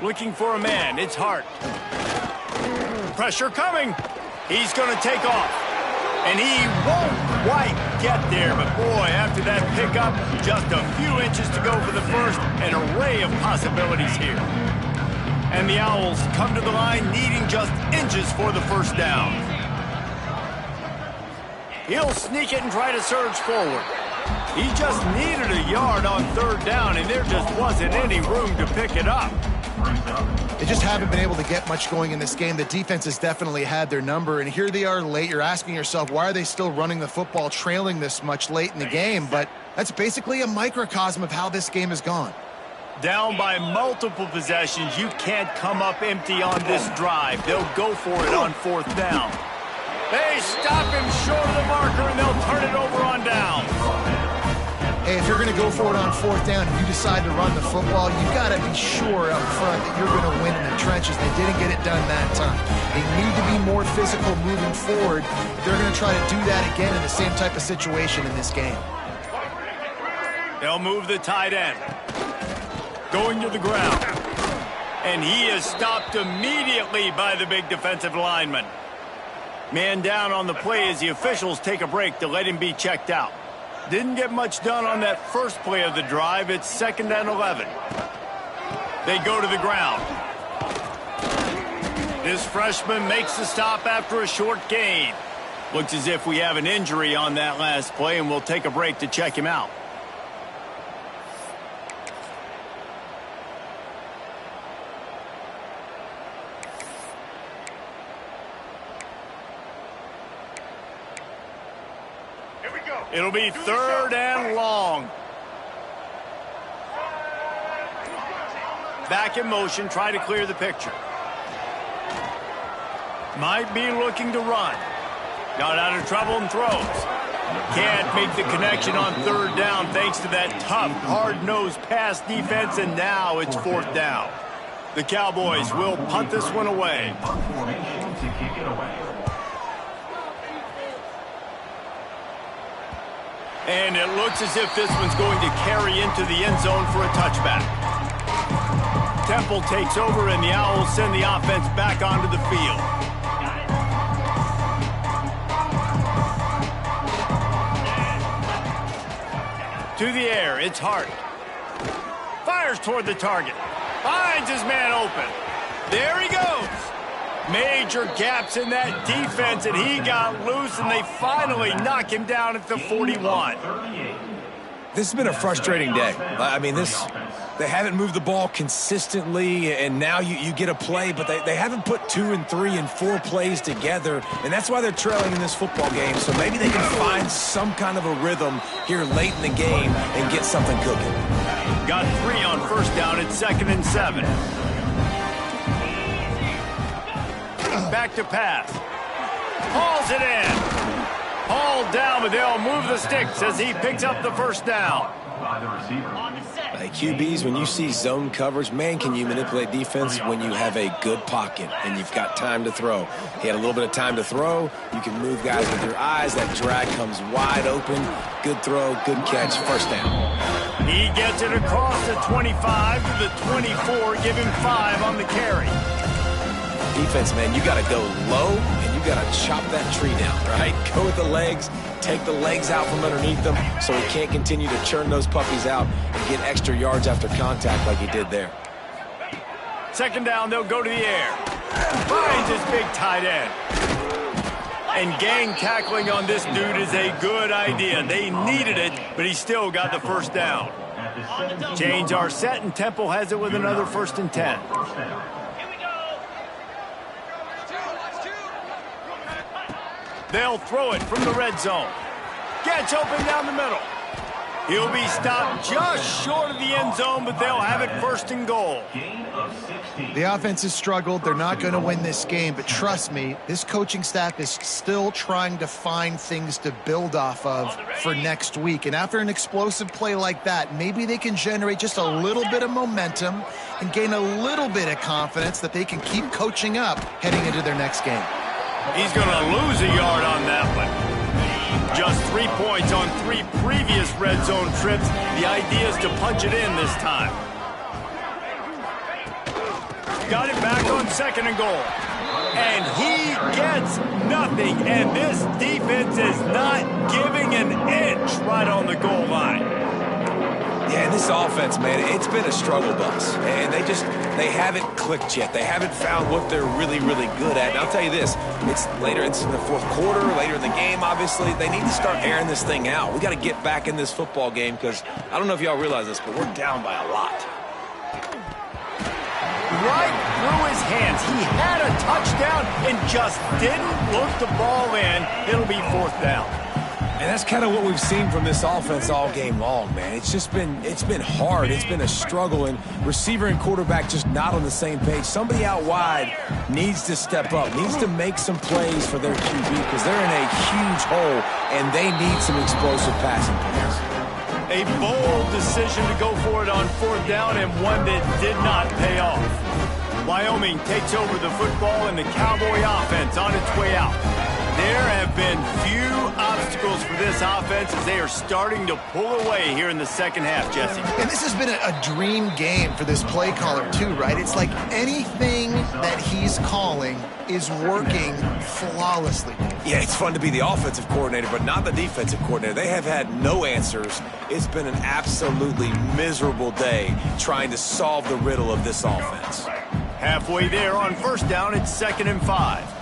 Speaker 1: 3. Looking for a man, it's Hart. Pressure coming. He's going to take off. And he won't quite get there, but boy, after that pickup, just a few inches to go for the first, an array of possibilities here. And the Owls come to the line needing just inches for the first down. He'll sneak it and try to surge forward. He just needed a yard on third down, and there just wasn't any room to pick it up.
Speaker 3: They just haven't been able to get much going in this game. The defense has definitely had their number, and here they are late. You're asking yourself, why are they still running the football, trailing this much late in the game? But that's basically a microcosm of how this game has gone.
Speaker 1: Down by multiple possessions, you can't come up empty on this drive. They'll go for it on fourth down. They stop him short of the marker, and they'll turn it over on down.
Speaker 3: Hey, if you're going to go for it on fourth down and you decide to run the football, you've got to be sure up front that you're going to win in the trenches. They didn't get it done that time. They need to be more physical moving forward. They're going to try to do that again in the same type of situation in this game.
Speaker 1: They'll move the tight end. Going to the ground. And he is stopped immediately by the big defensive lineman. Man down on the play as the officials take a break to let him be checked out. Didn't get much done on that first play of the drive. It's 2nd and 11. They go to the ground. This freshman makes the stop after a short gain. Looks as if we have an injury on that last play, and we'll take a break to check him out. It'll be 3rd and long. Back in motion, try to clear the picture. Might be looking to run. Got out of trouble and throws. Can't make the connection on 3rd down thanks to that tough, hard-nosed pass defense, and now it's 4th down. The Cowboys will punt this one away. And it looks as if this one's going to carry into the end zone for a touchback. Temple takes over, and the Owls send the offense back onto the field. To the air, it's Hart. Fires toward the target. Finds his man open. There he goes. Major gaps in that defense, and he got loose, and they finally knock him down at the 41.
Speaker 2: This has been a frustrating day. I mean, they haven't moved the ball consistently, and now you get a play, but they haven't put 2 and 3 and 4 plays together, and that's why they're trailing in this football game. So maybe they can find some kind of a rhythm here late in the game and get something cooking.
Speaker 1: Got 3 on 1st down at 2nd and 7. Back to pass. Hauls it in. Hauled down, but they'll move the sticks as he picks up the 1st down.
Speaker 2: QBs, when you see zone coverage, man, can you manipulate defense when you have a good pocket and you've got time to throw. He had a little bit of time to throw. You can move guys with your eyes. That drag comes wide open. Good throw, good catch, 1st down.
Speaker 1: He gets it across the 25 to the 24. Give him 5 on the carry.
Speaker 2: Defense, man, you got to go low, and you got to chop that tree down, right? Go with the legs, take the legs out from underneath them so he can't continue to churn those puppies out and get extra yards after contact like he did there.
Speaker 1: 2nd down, they'll go to the air. Finds his big tight end. And gang tackling on this dude is a good idea. They needed it, but he still got the 1st down. Chains are set, and Temple has it with another 1st and 10. They'll throw it from the red zone. Gets open down the middle. He'll be stopped just short of the end zone, but they'll have it 1st and goal.
Speaker 3: The offense has struggled. They're not going to win this game, but trust me, this coaching staff is still trying to find things to build off of for next week. And after an explosive play like that, maybe they can generate just a little bit of momentum and gain a little bit of confidence that they can keep coaching up heading into their next game.
Speaker 1: He's going to lose a yard on that one. Just 3 points on 3 previous red zone trips. The idea is to punch it in this time. Got it back on 2nd and goal. And he gets nothing. And this defense is not giving an inch right on the goal line.
Speaker 2: Yeah, and this offense, man, it's been a struggle bus. And they haven't clicked yet. They haven't found what they're really, really good at. And I'll tell you this, it's in the fourth quarter, later in the game, obviously. They need to start airing this thing out. We got to get back in this football game because I don't know if y'all realize this, but we're down by a lot.
Speaker 1: Right through his hands. He had a touchdown and just didn't look the ball in. It'll be fourth down.
Speaker 2: And that's kind of what we've seen from this offense all game long, man. It's been hard. It's been a struggle, and receiver and quarterback just not on the same page. Somebody out wide needs to step up, needs to make some plays for their QB because they're in a huge hole, and they need some explosive passing plays.
Speaker 1: A bold decision to go for it on fourth down and one that did not pay off. Wyoming takes over the football and the Cowboy offense on its way out. There have been few obstacles for this offense as they are starting to pull away here in the second half, Jesse.
Speaker 3: And this has been a dream game for this play caller too, right? It's like anything that he's calling is working flawlessly.
Speaker 2: Yeah, it's fun to be the offensive coordinator, but not the defensive coordinator. They have had no answers. It's been an absolutely miserable day trying to solve the riddle of this offense.
Speaker 1: Halfway there on first down, it's 2nd and 5.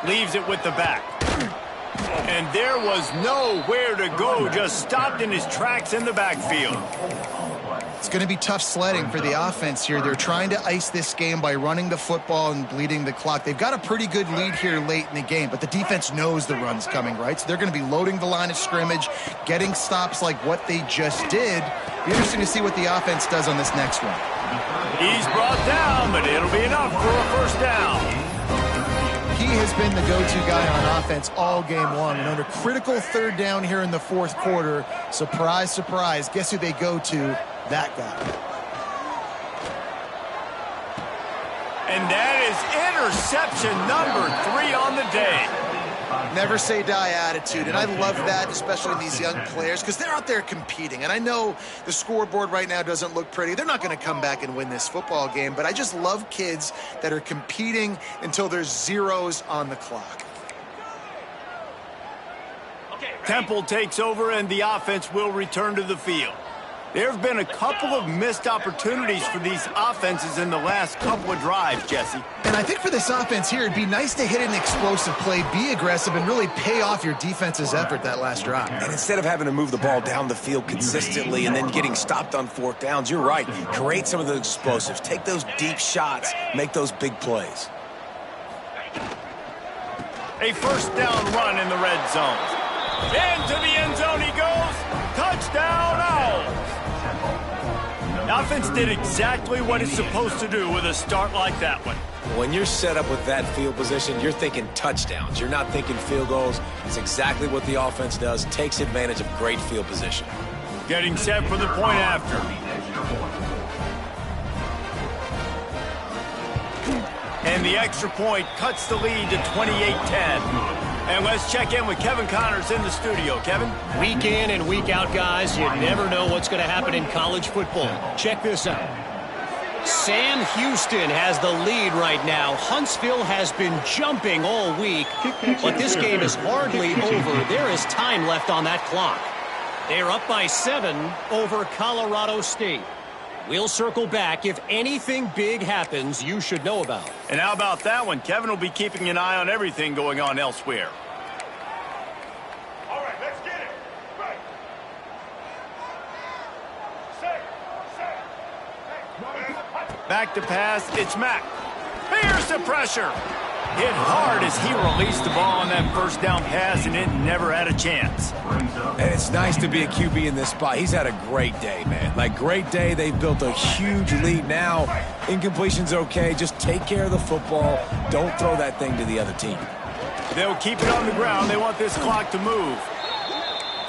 Speaker 1: Leaves it with the back. And there was nowhere to go, just stopped in his tracks in the backfield.
Speaker 3: It's going to be tough sledding for the offense here. They're trying to ice this game by running the football and bleeding the clock. They've got a pretty good lead here late in the game, but the defense knows the run's coming, right? So they're going to be loading the line of scrimmage, getting stops like what they just did. Be interesting to see what the offense does on this next one.
Speaker 1: He's brought down, but it'll be enough for a first down.
Speaker 3: He has been the go-to guy on offense all game long. And under critical third down here in the fourth quarter, surprise, surprise, guess who they go to? That guy.
Speaker 1: And that is interception number 3 on the day.
Speaker 3: Never say die attitude, and I love that, especially in these young players, because they're out there competing. And I know the scoreboard right now doesn't look pretty. They're not going to come back and win this football game, but I just love kids that are competing until there's zeros on the clock.
Speaker 1: Temple takes over, and the offense will return to the field. There have been a couple of missed opportunities for these offenses in the last couple of drives, Jesse.
Speaker 3: And I think for this offense here, it'd be nice to hit an explosive play, be aggressive, and really pay off your defense's effort that last drive.
Speaker 2: And instead of having to move the ball down the field consistently and then getting stopped on fourth downs, you're right. Create some of those explosives. Take those deep shots. Make those big plays.
Speaker 1: A first down run in the red zone. Into the end zone he goes. Touchdown, Owls. The offense did exactly what it's supposed to do with a start like that one.
Speaker 2: When you're set up with that field position, you're thinking touchdowns. You're not thinking field goals. It's exactly what the offense does. Takes advantage of great field position.
Speaker 1: Getting set for the point after. And the extra point cuts the lead to 28-10. And let's check in with Kevin Connors in the studio. Kevin?
Speaker 4: Week in and week out, guys, you never know what's going to happen in college football. Check this out. Sam Houston has the lead right now. Huntsville has been jumping all week, but this game is hardly over. There is time left on that clock. They're up by 7 over Colorado State. We'll circle back. If anything big happens, you should know about.
Speaker 1: And how about that one? Kevin will be keeping an eye on everything going on elsewhere.
Speaker 5: All right, let's get it. Right. Set.
Speaker 1: Back to pass. It's Mack. Here's the pressure. Hit hard as he released the ball on that first down pass, and it never had a chance.
Speaker 2: And it's nice to be a QB in this spot. He's had a great day, man. Like, great day. They've built a huge lead now. Incompletion's okay. Just take care of the football. Don't throw that thing to the other team.
Speaker 1: They'll keep it on the ground. They want this clock to move.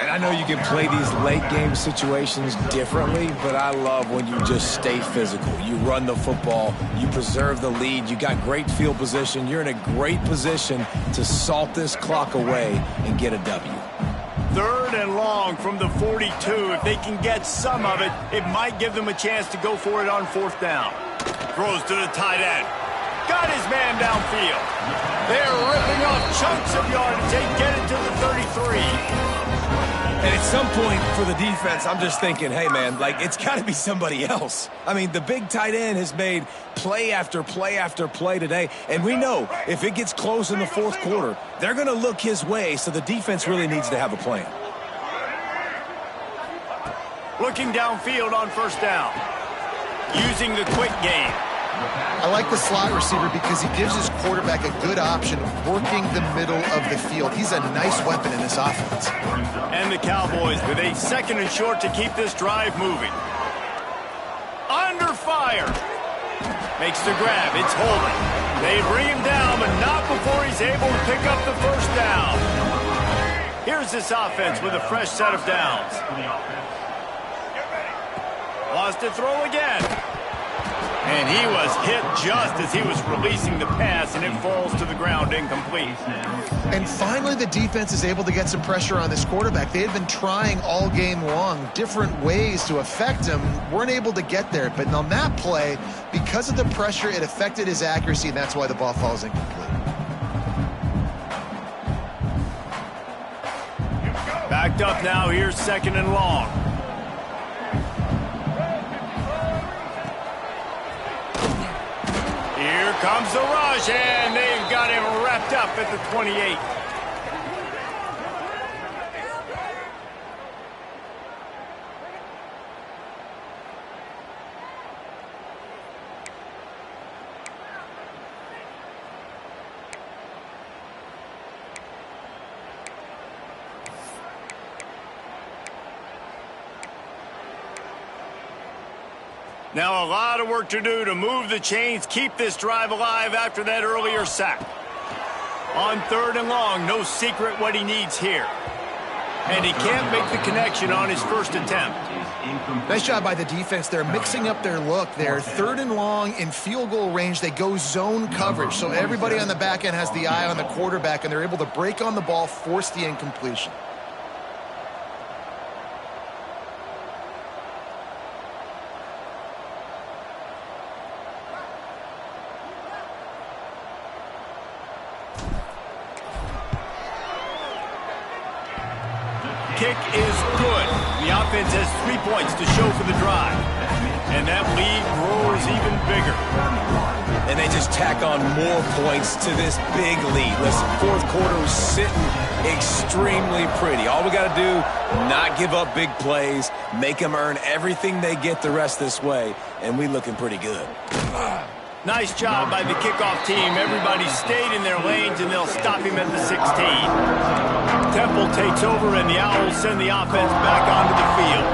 Speaker 2: And I know you can play these late-game situations differently, but I love when you just stay physical. You run the football. You preserve the lead. You got great field position. You're in a great position to salt this clock away and get a W.
Speaker 1: 3rd and long from the 42. If they can get some of it, it might give them a chance to go for it on 4th down. Throws to the tight end. Got his man downfield. They're ripping off chunks of yardage. They get it to the 33.
Speaker 2: And at some point for the defense, I'm just thinking, hey, man, like, it's got to be somebody else. I mean, the big tight end has made play after play after play today. And we know if it gets close in the fourth quarter, they're going to look his way, so the defense really needs to have a plan.
Speaker 1: Looking downfield on first down. Using the quick game.
Speaker 3: I like the slot receiver because he gives his quarterback a good option working the middle of the field. He's a nice weapon in this offense.
Speaker 1: And the Cowboys with a second and short to keep this drive moving. Under fire. Makes the grab. It's holding. They bring him down, but not before he's able to pick up the first down. Here's this offense with a fresh set of downs. Lost to throw again. And he was hit just as he was releasing the pass, and it falls to the ground incomplete.
Speaker 3: And finally, the defense is able to get some pressure on this quarterback. They had been trying all game long different ways to affect him, weren't able to get there. But on that play, because of the pressure, it affected his accuracy, and that's why the ball falls incomplete.
Speaker 1: Backed up now, here's second and long. Here comes the rush, and they've got him wrapped up at the 28. Now a lot of work to do to move the chains, keep this drive alive after that earlier sack. On third and long, no secret what he needs here. And he can't make the connection on his first attempt.
Speaker 3: Nice job by the defense. They're mixing up their look there. Third and long in field goal range, they go zone coverage. So everybody on the back end has the eye on the quarterback, and they're able to break on the ball, force the incompletion.
Speaker 1: Kick is good. The offense has 3 points to show for the drive. And that lead grows even bigger.
Speaker 2: And they just tack on more points to this big lead. Listen, fourth quarter was sitting extremely pretty. All we got to do, not give up big plays, make them earn everything they get the rest this way, and we looking pretty good.
Speaker 1: Nice job by the kickoff team. Everybody stayed in their lanes, and they'll stop him at the 16. Temple takes over, and the Owls send the offense back onto the field.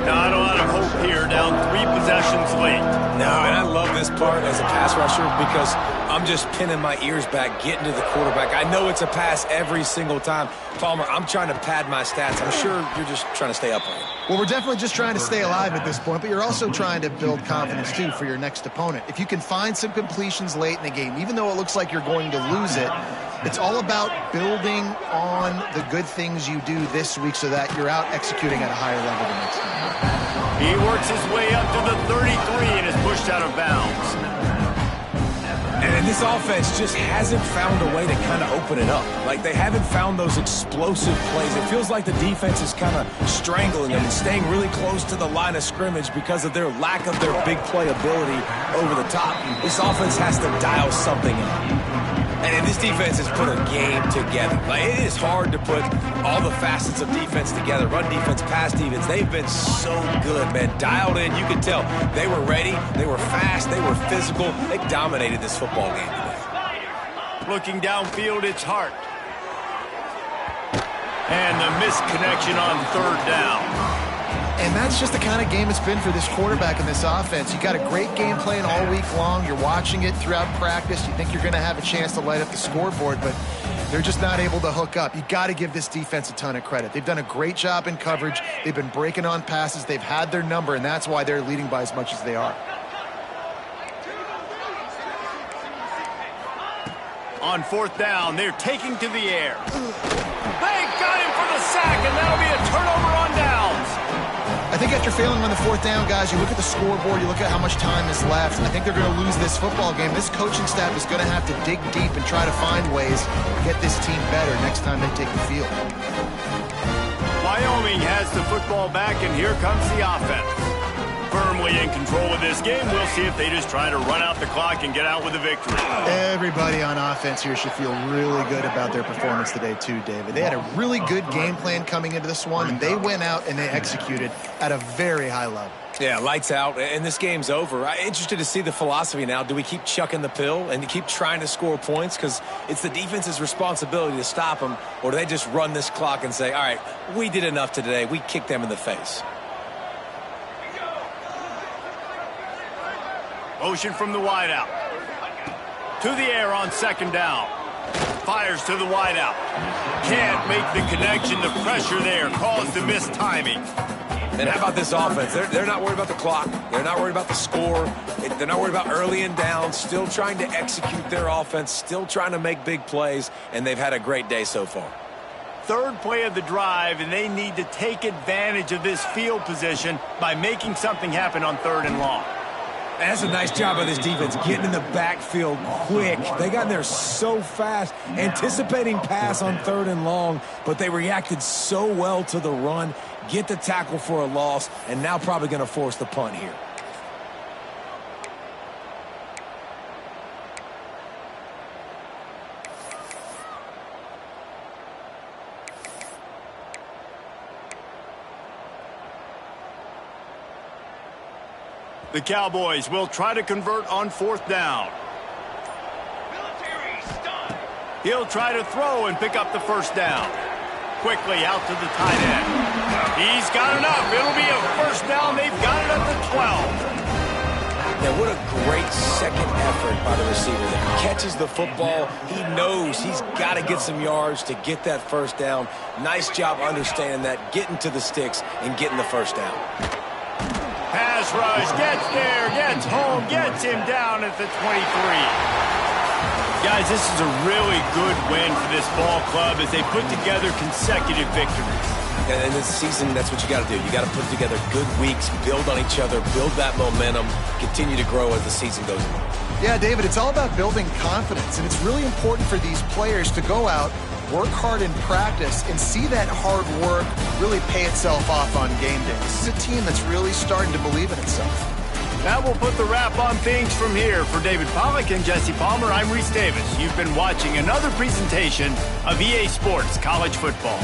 Speaker 1: Not a lot of hope here, down 3 possessions late.
Speaker 2: No, and I love this part as a pass rusher because I'm just pinning my ears back, getting to the quarterback. I know it's a pass every single time. Palmer, I'm trying to pad my stats. I'm sure you're just trying to stay up on it.
Speaker 3: Well, we're definitely just trying to stay alive at this point, but you're also trying to build confidence, too, for your next opponent. If you can find some completions late in the game, even though it looks like you're going to lose it, it's all about building on the good things you do this week so that you're out executing at a higher level the next time.
Speaker 1: He works his way up to the 33 and is pushed out of bounds.
Speaker 2: And this offense just hasn't found a way to kind of open it up. Like, they haven't found those explosive plays. It feels like the defense is kind of strangling them and staying really close to the line of scrimmage because of their lack of their big play ability over the top. This offense has to dial something in. And this defense has put a game together. Like, it is hard to put all the facets of defense together. Run defense, pass defense. They've been so good, man. Dialed in. You could tell they were ready. They were fast. They were physical. They dominated this football game today.
Speaker 1: Looking downfield, it's Hart. And the missed connection on third down.
Speaker 3: And that's just the kind of game it's been for this quarterback in this offense. You got a great game plan all week long. You're watching it throughout practice. You think you're going to have a chance to light up the scoreboard, but they're just not able to hook up. You got to give this defense a ton of credit. They've done a great job in coverage. They've been breaking on passes. They've had their number, and that's why they're leading by as much as they are.
Speaker 1: On fourth down, they're taking to the air. They got him for the sack, and that'll be a turnover on downs.
Speaker 3: I think after failing on the fourth down, guys, you look at the scoreboard, you look at how much time is left. I think they're going to lose this football game. This coaching staff is going to have to dig deep and try to find ways to get this team better next time they take the field.
Speaker 1: Wyoming has the football back, and here comes the offense. Firmly in control of this game. We'll see if they just try to run out the clock and get out with a victory.
Speaker 3: Everybody on offense here should feel really good about their performance today too, David. They had a really good game plan coming into this one, and they went out and they executed at a very high level.
Speaker 2: Yeah, lights out, and this game's over. I'm interested to see the philosophy now. Do we keep chucking the pill and keep trying to score points? Because it's the defense's responsibility to stop them, or do they just run this clock and say, all right, we did enough today. We kicked them in the face.
Speaker 1: Motion from the wideout. To the air on second down. Fires to the wideout. Can't make the connection. The pressure there caused the missed timing.
Speaker 2: And how about this offense? They're not worried about the clock. They're not worried about the score. They're not worried about early and down. Still trying to execute their offense. Still trying to make big plays. And they've had a great day so far.
Speaker 1: Third play of the drive, and they need to take advantage of this field position by making something happen on 3rd and long.
Speaker 2: That's a nice job by this defense, getting in the backfield quick. They got in there so fast, anticipating pass on 3rd and long, but they reacted so well to the run, get the tackle for a loss, and now probably going to force the punt here.
Speaker 1: The Cowboys will try to convert on 4th down. He'll try to throw and pick up the first down. Quickly out to the tight end. He's got enough. It'll be a first down. They've got it up to 12.
Speaker 2: Yeah, what a great second effort by the receiver there. Catches the football. He knows he's got to get some yards to get that first down. Nice job understanding that, getting to the sticks and getting the first down.
Speaker 1: Pass rush, gets there, gets home, gets him down at the 23. Guys, this is a really good win for this ball club as they put together consecutive victories.
Speaker 2: And in this season, that's what you got to do. You got to put together good weeks, build on each other, build that momentum, continue to grow as the season goes on.
Speaker 3: Yeah, David, it's all about building confidence, and it's really important for these players to go out, work hard in practice, and see that hard work really pay itself off on game day. This is a team that's really starting to believe in itself.
Speaker 1: That will put the wrap on things from here. For David Pollack and Jesse Palmer, I'm Reese Davis. You've been watching another presentation of EA Sports College Football.